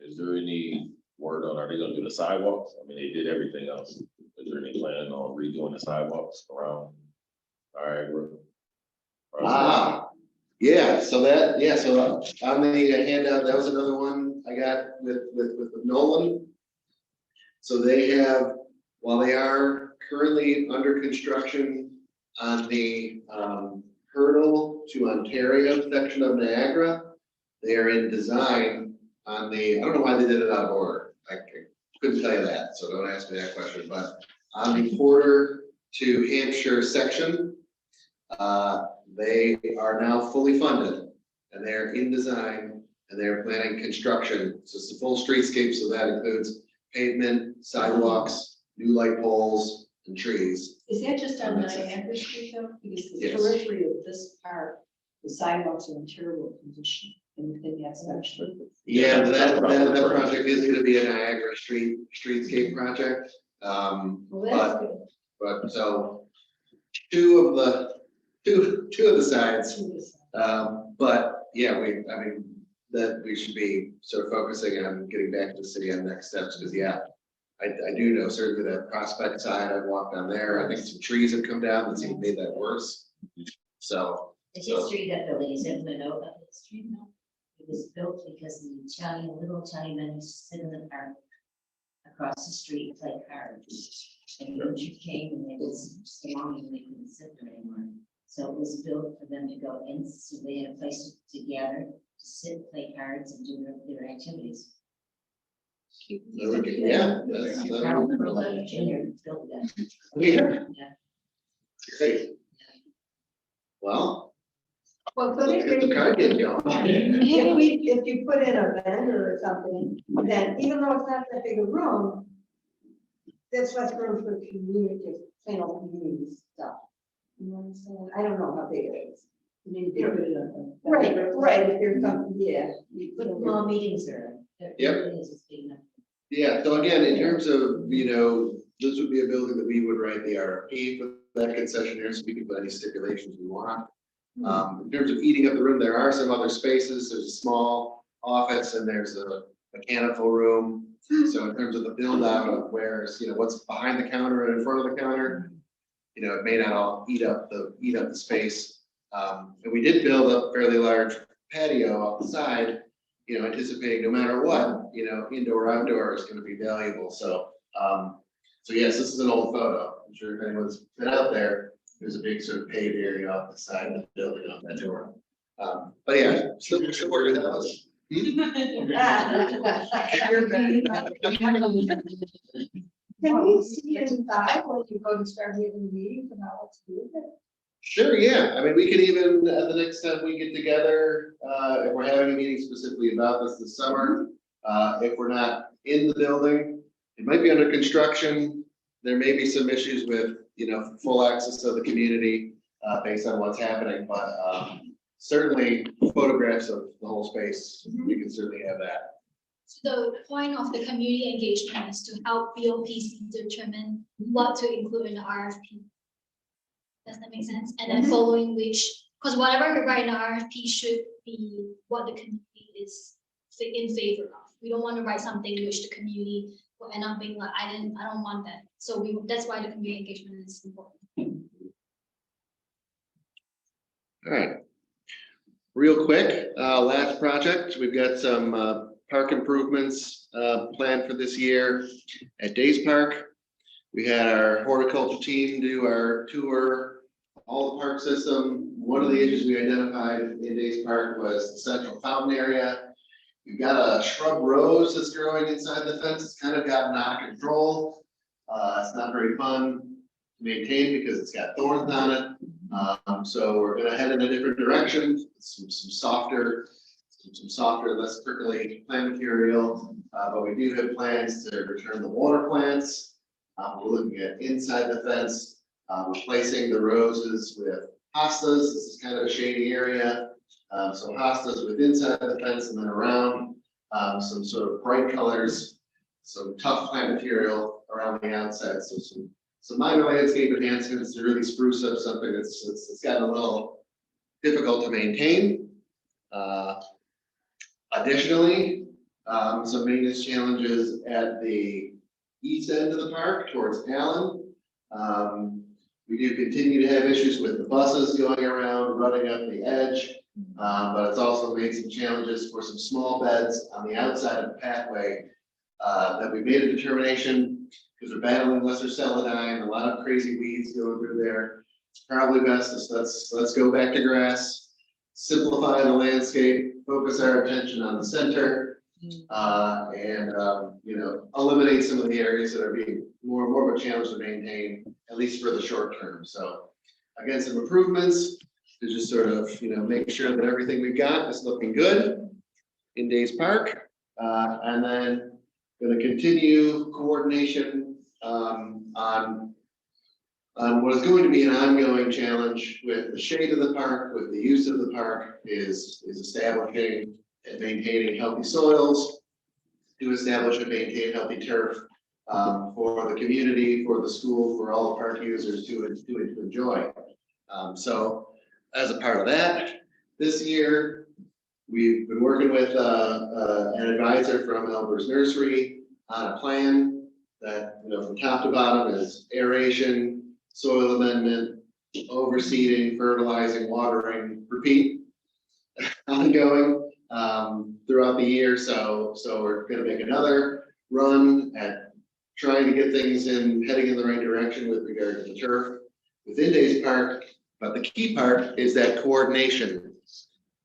Is there any word on, are they gonna do the sidewalks? I mean, they did everything else. Is there any plan on redoing the sidewalks around? All right, So on the handout, that was another one I got with Nolan. So they have, while they are currently under construction on the Hurdle to Ontario section of Niagara, they are in design on the, I don't know why they did it out of order. I couldn't tell you that, so don't ask me that question, but on the Porter to Hampshire section, they are now fully funded and they're in design and they're planning construction. So it's the full streetscape. So that includes pavement, sidewalks, new light poles and trees. Is that just on Niagara Street though? Because the Yes. periphery of this part, the sidewalks are in terrible condition in that section. Yeah, that project is gonna be a Niagara streetscape project. Well, that's good. But so two of the sides, but yeah, I mean, that we should be sort of focusing on getting back to the city on next steps, because yeah, I do know certainly that Prospect side, I've walked down there, I think some trees have come down that's even made that worse. So, The history that building is in the know about the history, no? It was built because the little Italian men used to sit in the park across the street and play cards. And the you came and they was so long and they couldn't sit there anymore. So it was built for them to go in, so they had a place to gather, to sit, play cards and do their activities. yeah, that's, Harold Junior built that. yeah, Yeah. great. Well, Well, let's get the card game going. if you put in a vendor or something, then even though it's not that big a room, that's less room for community, plain old community stuff. You know what I'm saying? I don't know how big it is. Right, if there's something, yeah. But small meetings are. Yep. It's big enough. Yeah, so again, in terms of, this would be a building that we would write the RFP for that concessionaire, so we can put any stipulations we want. In terms of eating up the room, there are some other spaces. There's a small office and there's a mechanical room. So in terms of the build out of where's, what's behind the counter and in front of the counter, it may not all eat up the space. And we did build up fairly large patio outside, anticipating no matter what, indoor, outdoor is gonna be valuable. So yes, this is an old photo. I'm sure if anyone's been out there, there's a big sort of paved area off the side of the building off that door. But yeah, still working with those. Can we see inside when you go to start having meetings about what to do with it? Sure, yeah. I mean, we could even, the next time we get together, if we're having a meeting specifically about this summer, if we're not in the building, it might be under construction. There may be some issues with, full access to the community, based on what's happening, but, certainly photographs of the whole space, we can certainly have that. So the point of the community engagement is to help BOPC determine what to include in the RFP. Does that make sense? And then following which, because whatever we write in the RFP should be what the community is in favor of. We don't want to write something which the community will end up being like, I don't want that. So that's why the community engagement is important. All right. Real quick, last project, we've got some park improvements planned for this year at Days Park. We had our horticulture team do our tour, all the park system. One of the issues we identified in Days Park was the central fountain area. We've got a shrub rose that's growing inside the fence. It's kind of gotten out of control. It's not very fun to maintain because it's got thorns on it. So we're gonna head in a different direction, some softer, less prickly plant material. But we do have plans to return the water plants. We're looking at inside the fence, replacing the roses with hostas. This is kind of a shady area. So hostas with inside the fence and then around, some sort of bright colors, some tough plant material around the outside. So some minor landscape enhancements to really spruce up something it's gotten a little difficult to maintain. Additionally, some maintenance challenges at the east end of the park towards Allen. We do continue to have issues with the buses going around, running up the edge. But it's also made some challenges for some small beds on the outside of the pathway that we made a determination because we're battling lesser celandine, a lot of crazy weeds going through there. It's probably best let's go back to grass, simplify the landscape, focus our attention on the center, and eliminate some of the areas that are being more of a challenge to maintain, at least for the short term. So again, some improvements to just sort of make sure that everything we've got is looking good in Days Park, and then going to continue coordination on what is going to be an ongoing challenge with the shade of the park, with the use of the park, is establishing and maintaining healthy soils, to establish and maintain healthy turf, for the community, for the school, for all the park users to enjoy. So as a part of that, this year, we've been working with an advisor from Elber's Nursery on a plan that, you know, from top to bottom is aeration, soil amendment, overseeding, fertilizing, watering, repeat, ongoing throughout the year. So we're gonna make another run at trying to get things heading in the right direction with regard to the turf within Days Park. But the key part is that coordination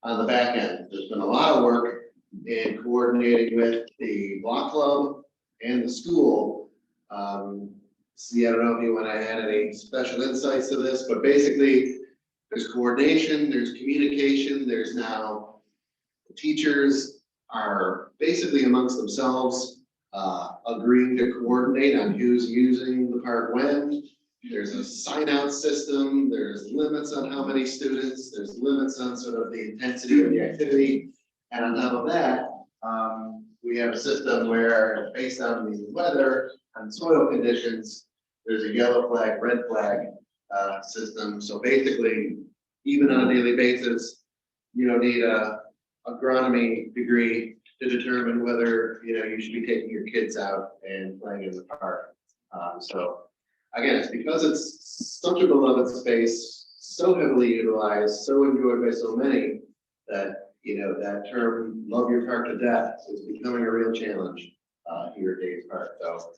on the back end. There's been a lot of work in coordinating with the block club and the school. See, I don't know if you want to add any special insights to this, but basically there's coordination, there's communication, there's now the teachers are basically amongst themselves agreeing to coordinate on who's using the park when. There's a sign out system, there's limits on how many students, there's limits on sort of the intensity of the activity. And on top of that, we have a system where based on the weather and soil conditions, there's a yellow flag, red flag system. So basically, even on a daily basis, you don't need a agronomy degree to determine whether, you know, you should be taking your kids out and playing in the park. So again, it's because it's such a beloved space, so heavily utilized, so enjoyed by so many, that, you know, that term, love your park to death, is becoming a real challenge here at Days Park. So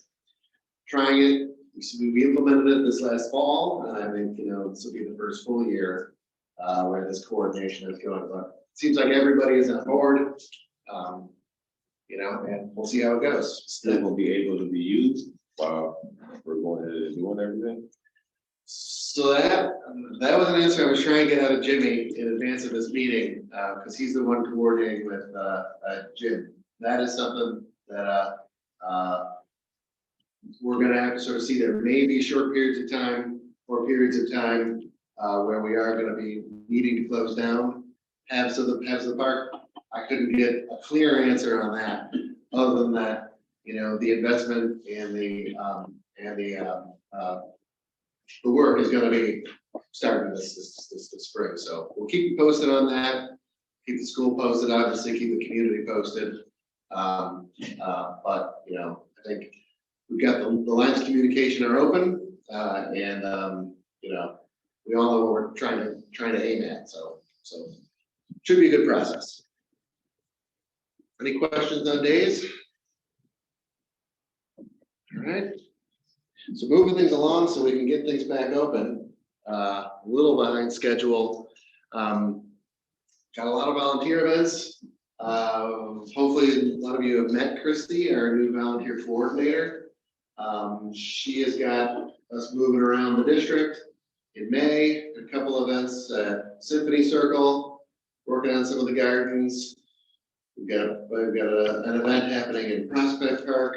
trying it, we implemented it this last fall, and I think, you know, this will be the first full year where this coordination is going. But it seems like everybody is on board, you know, and we'll see how it goes. Still will be able to be used while we're going ahead and doing everything. So that was an answer I was trying to get out of Jimmy in advance of this meeting, because he's the one coordinating with Jim. That is something that we're gonna have to sort of see. There may be short periods of time or periods of time where we are gonna be needing to close down halves of the park. I couldn't get a clear answer on that, other than that, you know, the investment and the work is gonna be starting this spring. So we'll keep you posted on that, keep the school posted, obviously keep the community posted. But, you know, I think we've got the lines of communication are open, and you know, we all know what we're trying to aim at. So should be a good process. Any questions on Days? All right. So moving things along so we can get things back open, a little behind schedule. Got a lot of volunteer events. Hopefully a lot of you have met Christy, our new volunteer coordinator. She has got us moving around the district. In May, a couple events at Symphony Circle, working on some of the gardens. We've got an event happening in Prospect Park.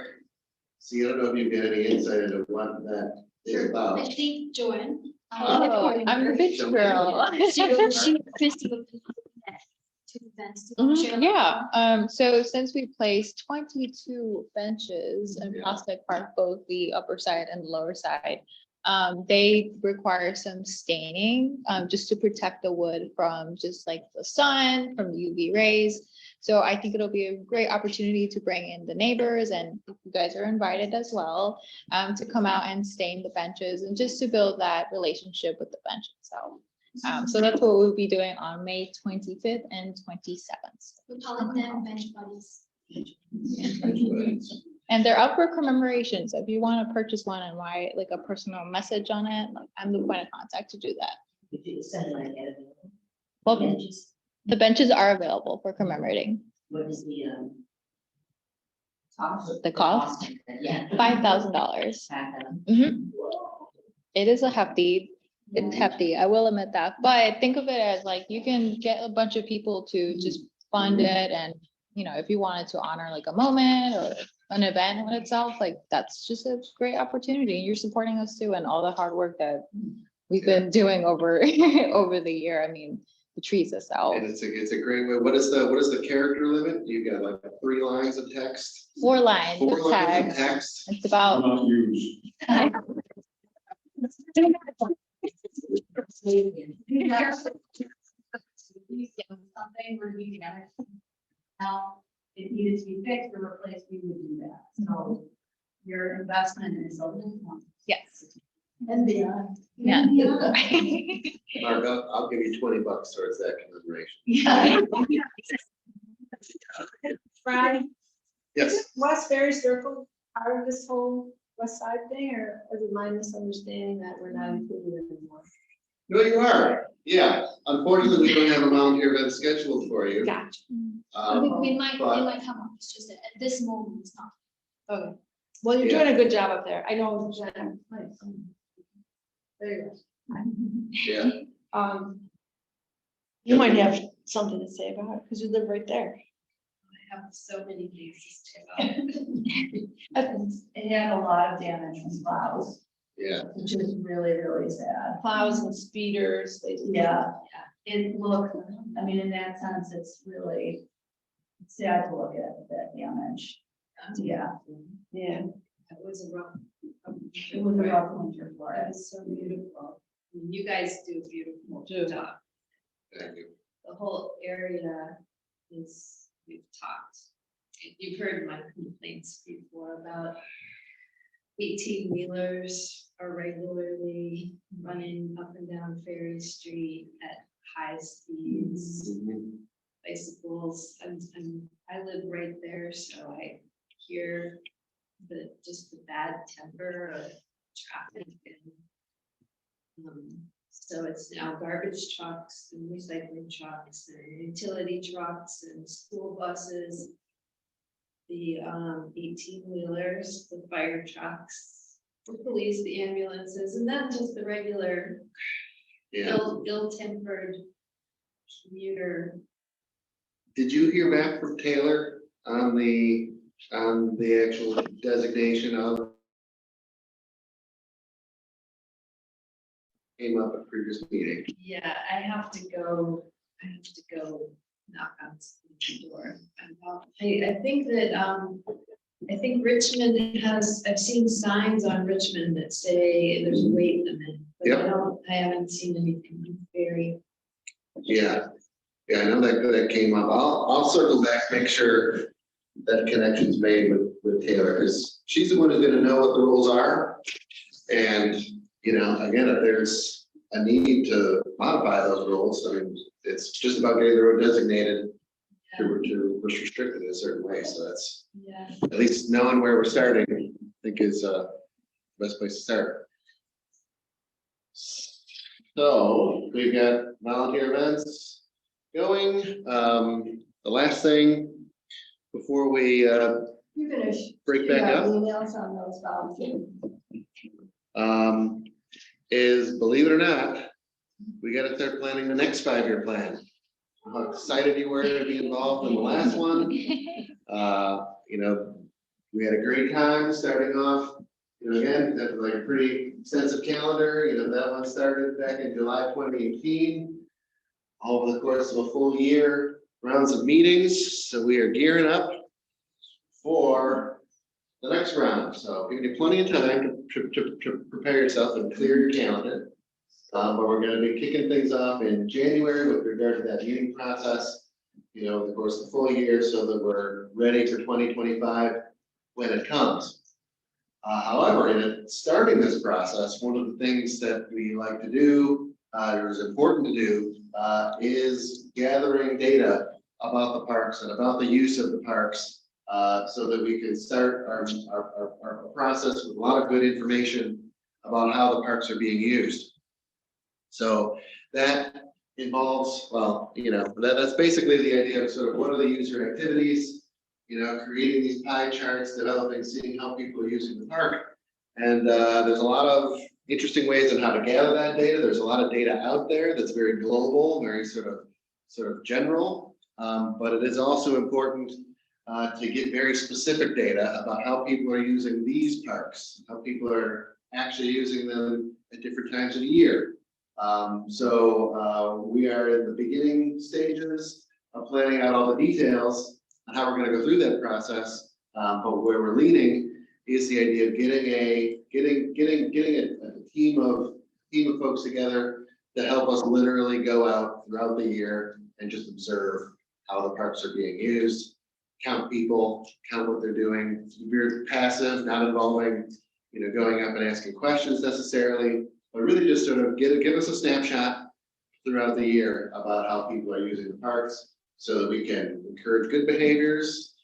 See, I don't know if you've got any insight into what that is about. Actually, Joanne. Oh, I'm the bitch girl. Christy will be at two events to share. Yeah, so since we placed 22 benches in Prospect Park, both the upper side and the lower side, they require some staining, just to protect the wood from just like the sun, from the UV rays. So I think it'll be a great opportunity to bring in the neighbors, and you guys are invited as well, to come out and stain the benches and just to build that relationship with the bench itself. So that's what we'll be doing on May 25th and 27th. We call them bench buddies. And they're up for commemoration. So if you want to purchase one and write like a personal message on it, like I'm the point of contact to do that. If you send like a Well, benches, the benches are available for commemorating. what is the The cost? Yeah. $5,000. $5,000. It is it's hefty, I will admit that, but think of it as like, you can get a bunch of people to just fund it, and, you know, if you wanted to honor like a moment or an event in itself, like, that's just a great opportunity, and you're supporting us too, and all the hard work that we've been doing over, over the year. I mean, the trees itself. And it's a great way. What is the character limit? You got like 3 lines of text? 4 lines 4 of lines of text. text. It's about Not used. Something where we can actually, now, if it needed to be fixed or replaced, we would do that. So your investment is a little more. yes. And beyond. Yeah. Mark, I'll give you $20 towards that consideration. Yeah. Brian, Yes. is West Ferry Circle part of this whole west side thing, or is it my misunderstanding that we're not included anymore? No, you are. Yeah. Unfortunately, we don't have a volunteer event scheduled for you. Gotcha. We might, but- it might come up, it's just at this moment, it's not. Okay. Well, you're doing a good job up there. I know. Jen. There you go. Yeah. You might have something to say about it, because you live right there. I have so many things to about it. It had a lot of damage from plows, Yeah. which is really, really sad. Plows and speeders, they. Yeah, it looked, I mean, in that sense, it's really sad to look at that damage. Yeah, Yeah. it was a rough winter for us. It's so beautiful. You guys do a beautiful Do. job. Thank you. The whole area is, we've talked. You've heard my complaints before about 18-wheelers are regularly running up and down Ferry Street at high speeds. Bicycles, and I live right there, so I hear just the bad temper of traffic and so it's now garbage trucks and recycling trucks and utility trucks and school buses. The 18-wheelers, the fire trucks, the police, the ambulances, and then just the regular Yeah. ill-tempered commuter. Did you hear back from Taylor on the actual designation of? Came up at previous meeting. Yeah, I have to go knock on the door. I think that, I think Richmond has, I've seen signs on Richmond that say there's a weight limit. But I haven't seen anything very. Yeah, I know that came up. I'll circle back, make sure that connection's made with Taylor, because she's the one who's gonna know what the rules are. And, you know, again, if there's a need to modify those rules, I mean, it's just about getting the road designated to restrict it in a certain way. So that's, Yeah. at least knowing where we're starting, I think is the best place to start. So we've got volunteer events going. The last thing before we You're gonna. break back up Emails on those volunteers. is, believe it or not, we gotta start planning the next 5-year plan. How excited you were to be involved in the last one. You know, we had a great time starting off, you know, again, that was like a pretty extensive calendar, you know, that one started back in July 2018. Over the course of a full year, rounds of meetings, so we are gearing up for the next round, so giving you plenty of time to prepare yourself and clear your calendar. But we're gonna be kicking things off in January with regard to that meeting process, you know, over the course of the full year, so that we're ready for 2025 when it comes. However, in starting this process, one of the things that we like to do, or is important to do, is gathering data about the parks and about the use of the parks, so that we can start our process with a lot of good information about how the parks are being used. So that involves, well, you know, that's basically the idea of sort of what are the user activities, you know, creating these pie charts, developing, seeing how people are using the park. And there's a lot of interesting ways on how to gather that data. There's a lot of data out there that's very global, very sort of general. But it is also important to get very specific data about how people are using these parks, how people are actually using them at different times of the year. We are in the beginning stages of planning out all the details on how we're gonna go through that process. But where we're leaning is the idea of getting a team of folks together to help us literally go out throughout the year and just observe how the parks are being used, count people, count what they're doing. We're passive, not involving, going up and asking questions necessarily, but really just sort of give us a snapshot throughout the year about how people are using the parks so that we can encourage good behaviors,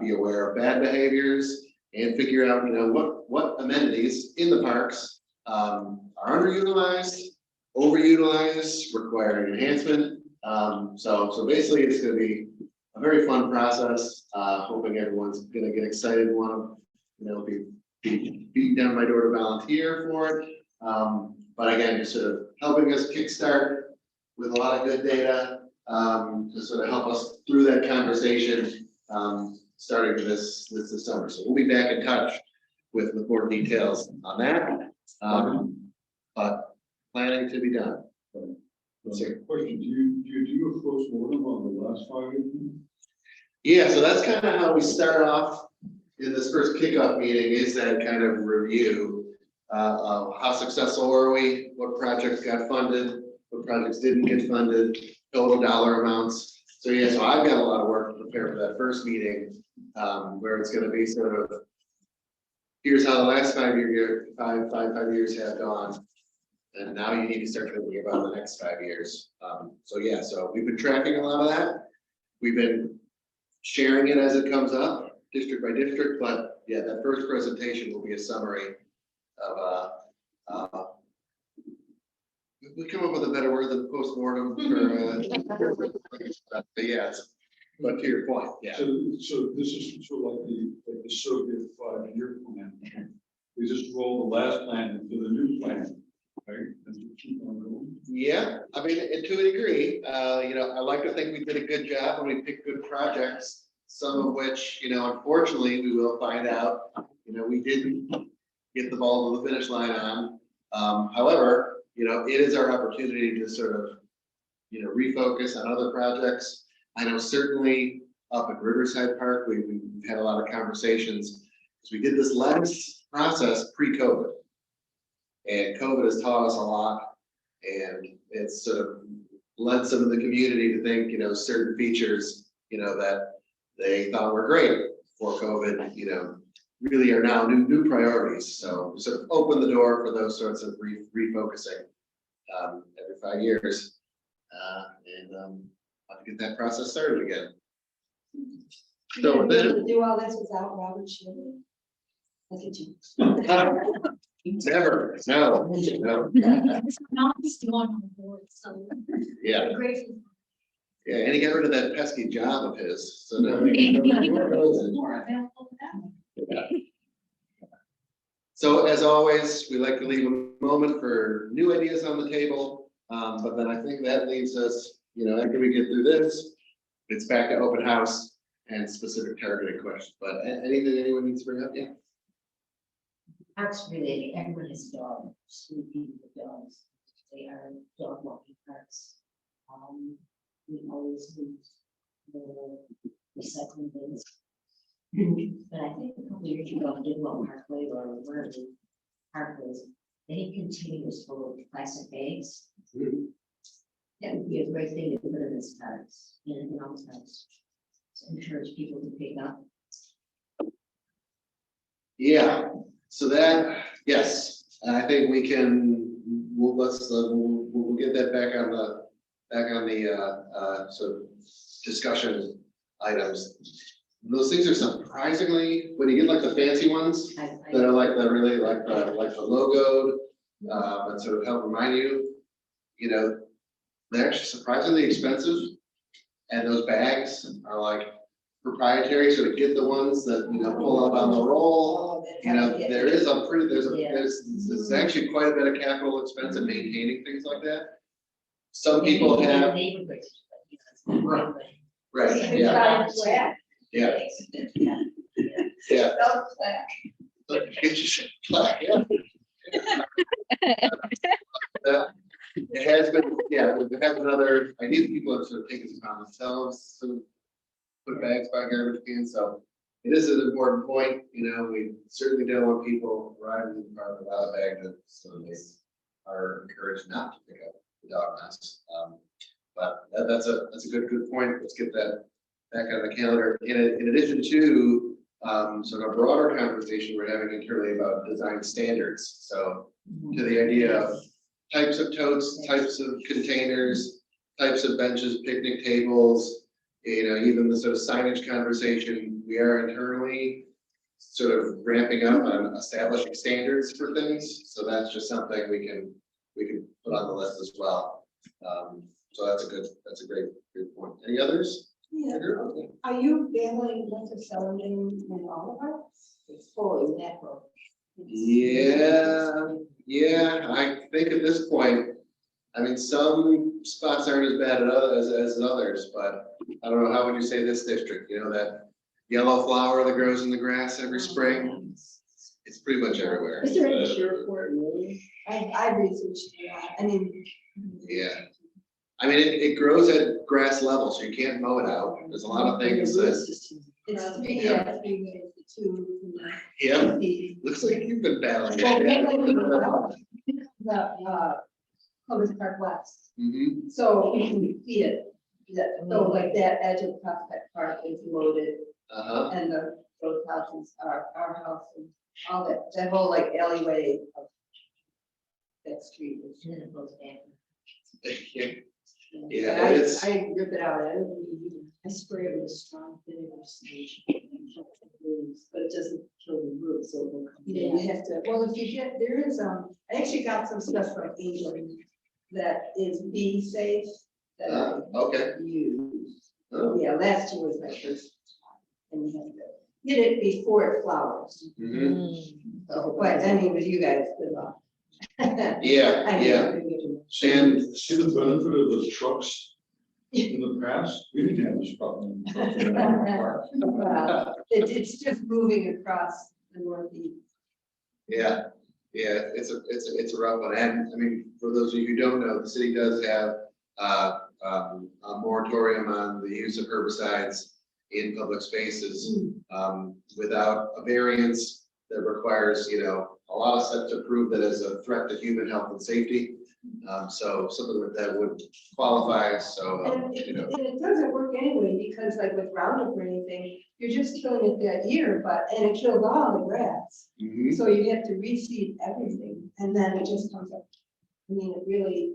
be aware of bad behaviors, and figure out, what amenities in the parks are underutilized, overutilized, requiring enhancement. So basically it's gonna be a very fun process, hoping everyone's gonna get excited, and wanna, be beaten down my door to volunteer for it. But again, just sort of helping us kickstart with a lot of good data, to sort of help us through that conversation, starting this summer. So we'll be back in touch with more details on that. But planning to be done. Question, do you do a postmortem on the last 5 years? Yeah, so that's kind of how we start off in this first kickoff meeting, is that kind of review of how successful were we, what projects got funded, what projects didn't get funded, total dollar amounts. So yeah, so I've got a lot of work to prepare for that first meeting, where it's going to be sort of, here's how the last 5 years have gone. And now you need to start thinking about the next 5 years. So yeah, so we've been tracking a lot of that. We've been sharing it as it comes up, district by district, but yeah, that first presentation will be a summary of, we come up with a better word than postmortem for, but yeah, but to your point, yeah. So this is sort of like the Soviet 5-year plan. We just roll the last plan into the new plan, right? And you keep on going. Yeah, I mean, and to a degree, I like to think we did a good job and we picked good projects, some of which, unfortunately, we will find out, we didn't get the ball to the finish line on. However, it is our opportunity to sort of, refocus on other projects. I know certainly up at Riverside Park, we've had a lot of conversations, because we did this last process pre-COVID. And COVID has taught us a lot, and it's sort of led some of the community to think, certain features, that they thought were great before COVID, really are now new priorities. So sort of open the door for those sorts of refocusing every 5 years, and I'll have to get that process started again. You're So gonna be able then, to do all this without Robert Schiller? Look at you. never, no. Not still on the board, so. Yeah, we're grateful. yeah, and he got rid of that pesky job of his, so now. More available now. Yeah. So as always, we like to leave a moment for new ideas on the table, but then I think that leaves us, after we get through this, it's back to open house and specific targeted questions. But anything anyone needs to bring up? Yeah. Parks related, everyone has dogs, sleeping with dogs. They are dog walking parks. We always lose the recycling bins. But I think a couple years ago, I did one Parkway or where the Parkways, they continuous full of plastic bags. That would be a great thing to put in this parks, in all the parks. To encourage people to pick up. Yeah, so that, yes, I think we can, we'll get that back on the sort of discussion items. Those things are surprisingly, when you get like the fancy ones, that are like the really like the logoed, that sort of help remind you, they're actually surprisingly expensive. And those bags are like proprietary, so to get the ones that, pull up on the roll, there is a pretty, there's actually quite a bit of capital expense in maintaining things like that. Some people have. Right, yeah. Yeah. Yeah. Yeah. It has been, yeah, we have another, I need people to sort of take it upon themselves, sort of put bags by garbage cans, so it is an important point, you know, we certainly don't want people arriving in the park without a bag, so they are encouraged not to pick up the dog mess. But that's a good point, let's get that back on the calendar. In addition to, sort of a broader conversation we're having internally about design standards, so to the idea of types of totes, types of containers, types of benches, picnic tables, you know, even the sort of signage conversation, we are internally sort of ramping up on establishing standards for things. So that's just something we can put on the list as well. So that's a great point. Any others? Yeah. Are you battling with the selling in all of us? It's fully natural. Yeah, I think at this point, I mean, some spots aren't as bad as others, but I don't know, how would you say this district, you know, that yellow flower that grows in the grass every spring? It's pretty much everywhere. Is there any cure for it, really? I researched that, I mean. Yeah. I mean, it grows at grass level, so you can't mow it out. There's a lot of things that, It's three, yeah, 3 ways, the two. yeah, looks like you've been battling. The, Columbus Park West, Mm-hmm. so you can see it. So like that edge of Prospect Park is loaded, Uh-huh. and those houses are our house and all that whole like alleyway of that street. is- And then it goes back. Yeah, But it's- I rip it out, I spray it with a strong vinegar solution. But it doesn't kill the roots, so it will come yeah, back. you have to, well, if you get, there is, I actually got some stuff from England that is bee safe. That I Okay. use. Oh. Yeah, last year was my first time, and you have to get it before it flowers. Mhm. So, but I mean, with you guys, good luck. Yeah, I mean, yeah. And See the benefit of the trucks in the past? We didn't have this problem. It's just moving across the northeast. yeah, it's a rough one. And I mean, for those of you who don't know, the city does have a moratorium on the use of herbicides in public spaces without a variance that requires, you know, a lot of steps to prove that as a threat to human health and safety. So something like that would qualify, so, And you know. it doesn't work anyway, because like with Roundup or anything, you're just killing it that year, and it kills all the grass. Mhm. So you have to reseed everything, and then it just comes up. I mean, it really.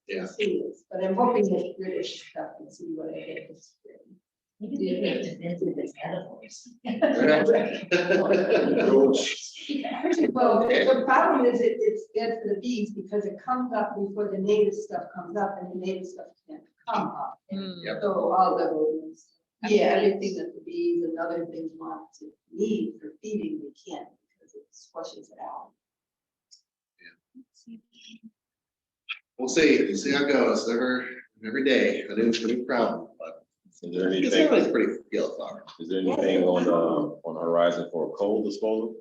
Yeah. Seeds, but I'm hoping that British stuff and see what I get this spring. Maybe they get defensive as edibles. Well, the problem is it's good for the bees because it comes up before the native stuff comes up, and the native stuff can't come up. Yep. So all the, yeah, everything that the bees and other things want to need for feeding, they can't because it squashes it out. We'll see how it goes. Every day, a new problem, but Is there it's anything, always pretty field far. is there anything on the horizon for coal disposal?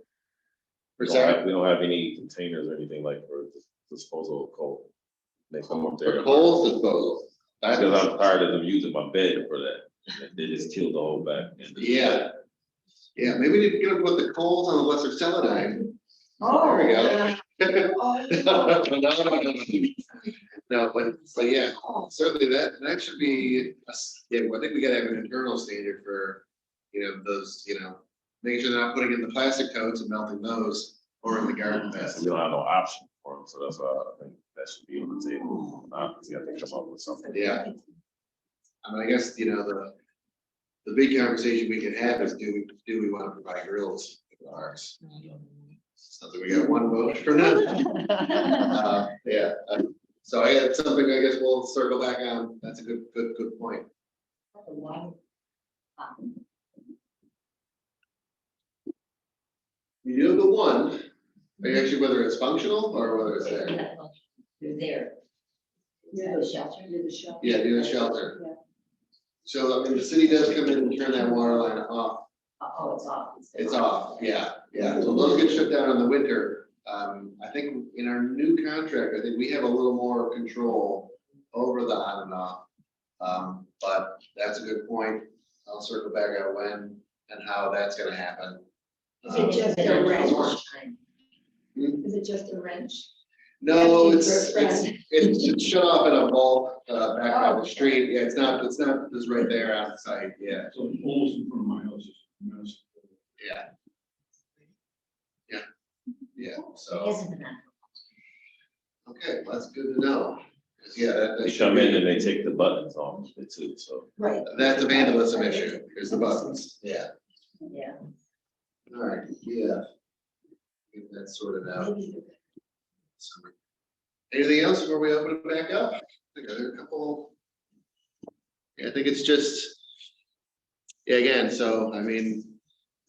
For sure. We don't have any containers or anything like for disposal of coal. They come up there. For coal disposal. Because I'm tired of them using my bed for that. They just killed the whole back. end. Yeah. Yeah, maybe we need to get up with the coals on the lesser celadine. Oh. There we go. Oh. No, but yeah, certainly that should be, yeah, well, I think we gotta have an internal standard for, you know, those, you know, making sure they're not putting in the plastic totes and melting those or in the garden beds. We don't have no option for them, so that's why I think that should be on the table. We have to come up with something. Yeah. I mean, I guess, you know, the big conversation we can have is do we want to provide grills for ours? Something we got one vote for now. Yeah, so I had something I guess we'll circle back on. That's a good point. You do the one, actually, whether it's functional or whether it's there. They're there. Yeah. The shelter. Yeah, do the shelter. So, I mean, the city does come in and turn that water line off. Oh, it's off. It's off, yeah. So those get shut down in the winter, I think in our new contract, I think we have a little more control over the on and off. But that's a good point. I'll circle back on when and how that's gonna happen. Is it just a wrench? Hmm? Is it just a wrench? No, Empty it's, for a friend. it's shut off in a vault, back by the street. Yeah, it's not, it's right there on site. Yeah, So it's almost in front of my house. It's a mess. yeah. Yeah, It so, isn't enough. okay, well, that's good to know. 'Cause, yeah, that They should come in be, and they take the buttons off it too, so. Right. that's a vandalism issue. Here's the buttons. Yeah, Yeah. all right, yeah. Get that sorted out. Maybe So, anything else before we open it back up? I think there are a couple. Yeah, I think it's just, yeah, again, so, I mean,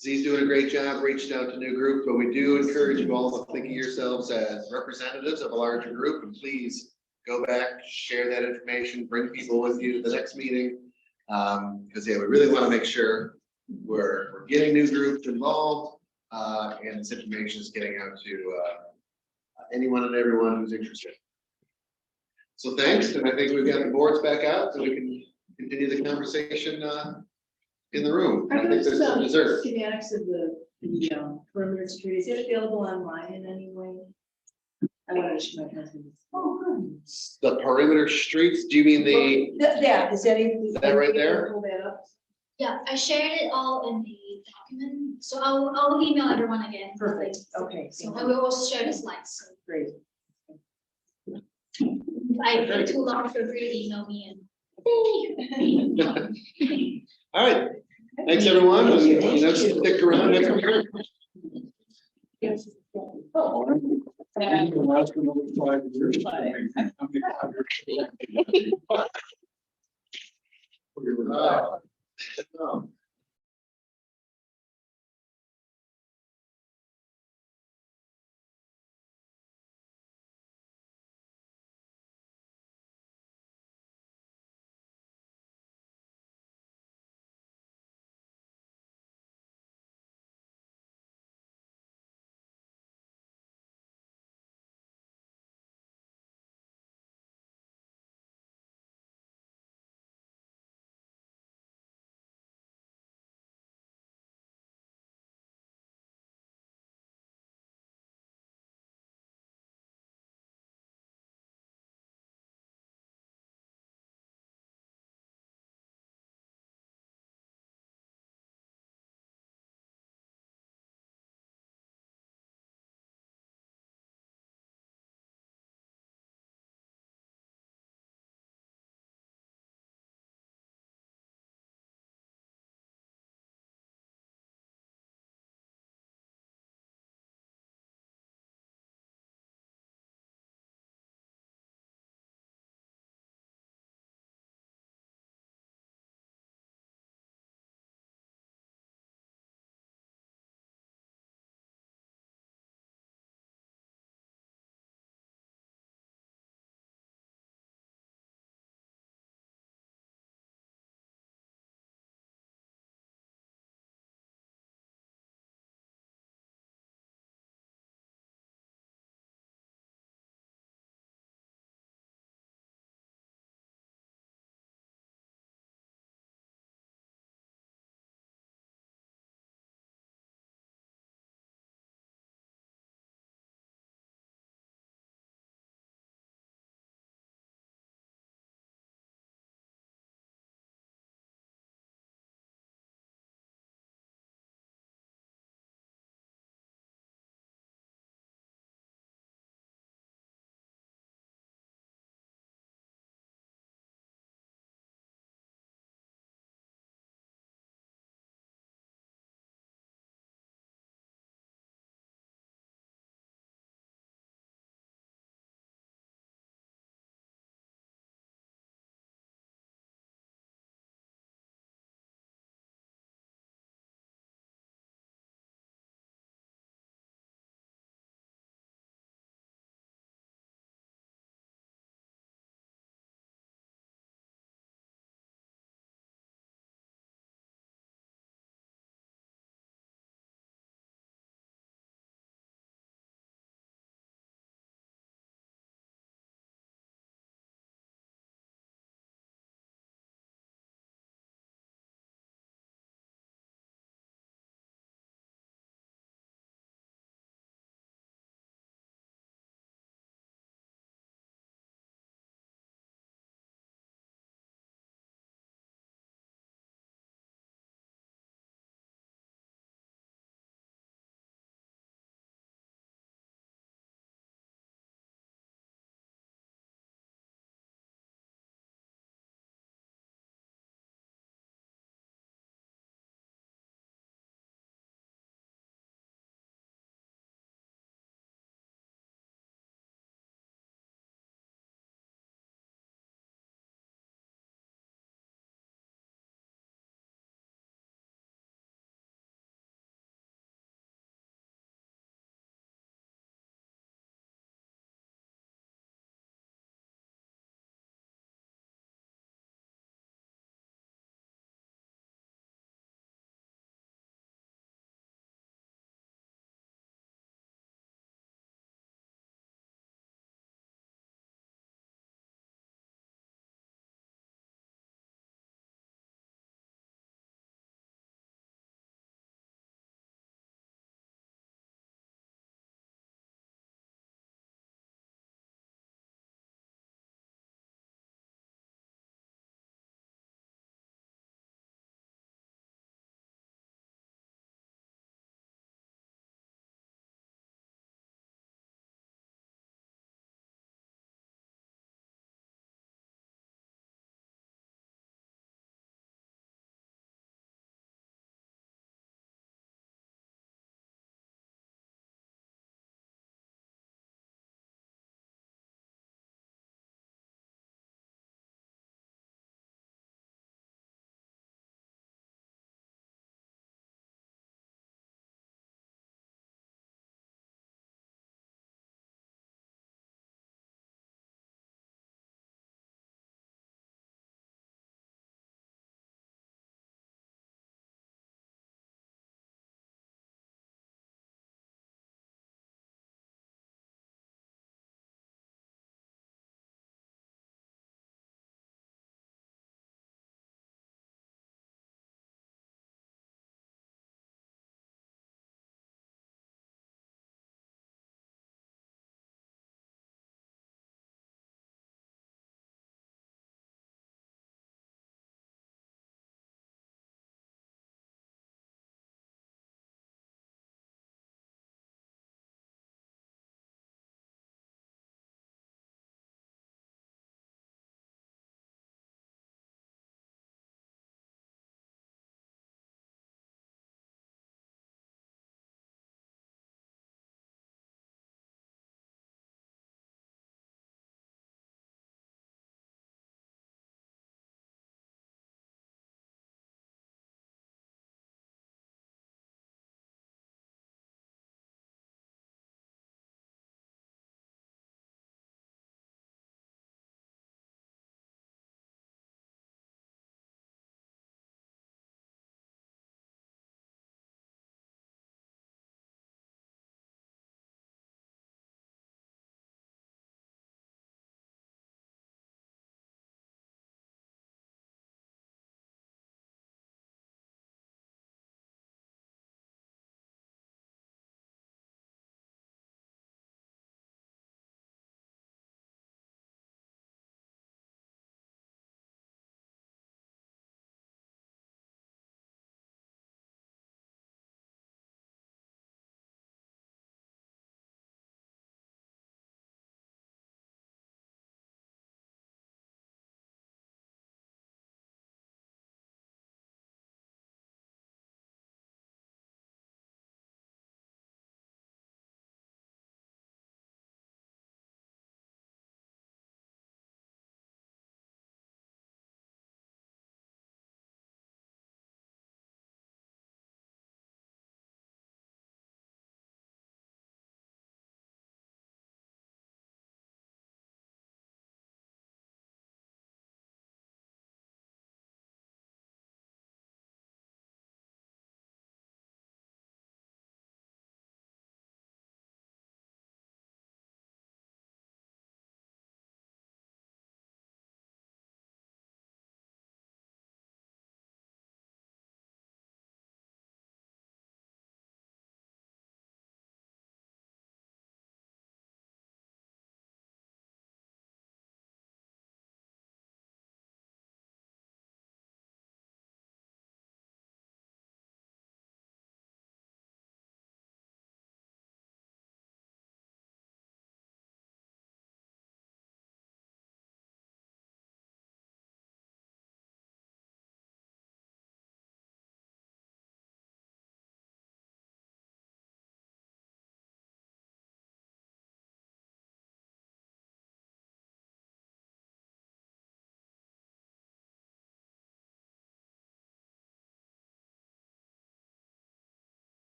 Z's doing a great job reaching out to new groups, but we do encourage you all to think of yourselves as representatives of a larger group, and please go back, share that information, bring people with you to the next meeting. Because, yeah, we really want to make sure we're getting new groups involved, and this information is getting out to, anyone and everyone who's interested. So thanks, and I think we've got the boards back out, so we can continue the conversation, in the room. I think there's some dessert. Schematics of the perimeter security, is it available online in any way? I wanted to show my husband. Oh, good. The perimeter streets, do you mean the, Yeah, is that? That right there? Pull that up. Yeah, I shared it all in the document, so I'll email everyone again. Perfect, okay, So I will also share the slides. So great. if I take too long, feel free to email me and. all right, thanks, everyone, and, you know, stick around next week. Yes. No.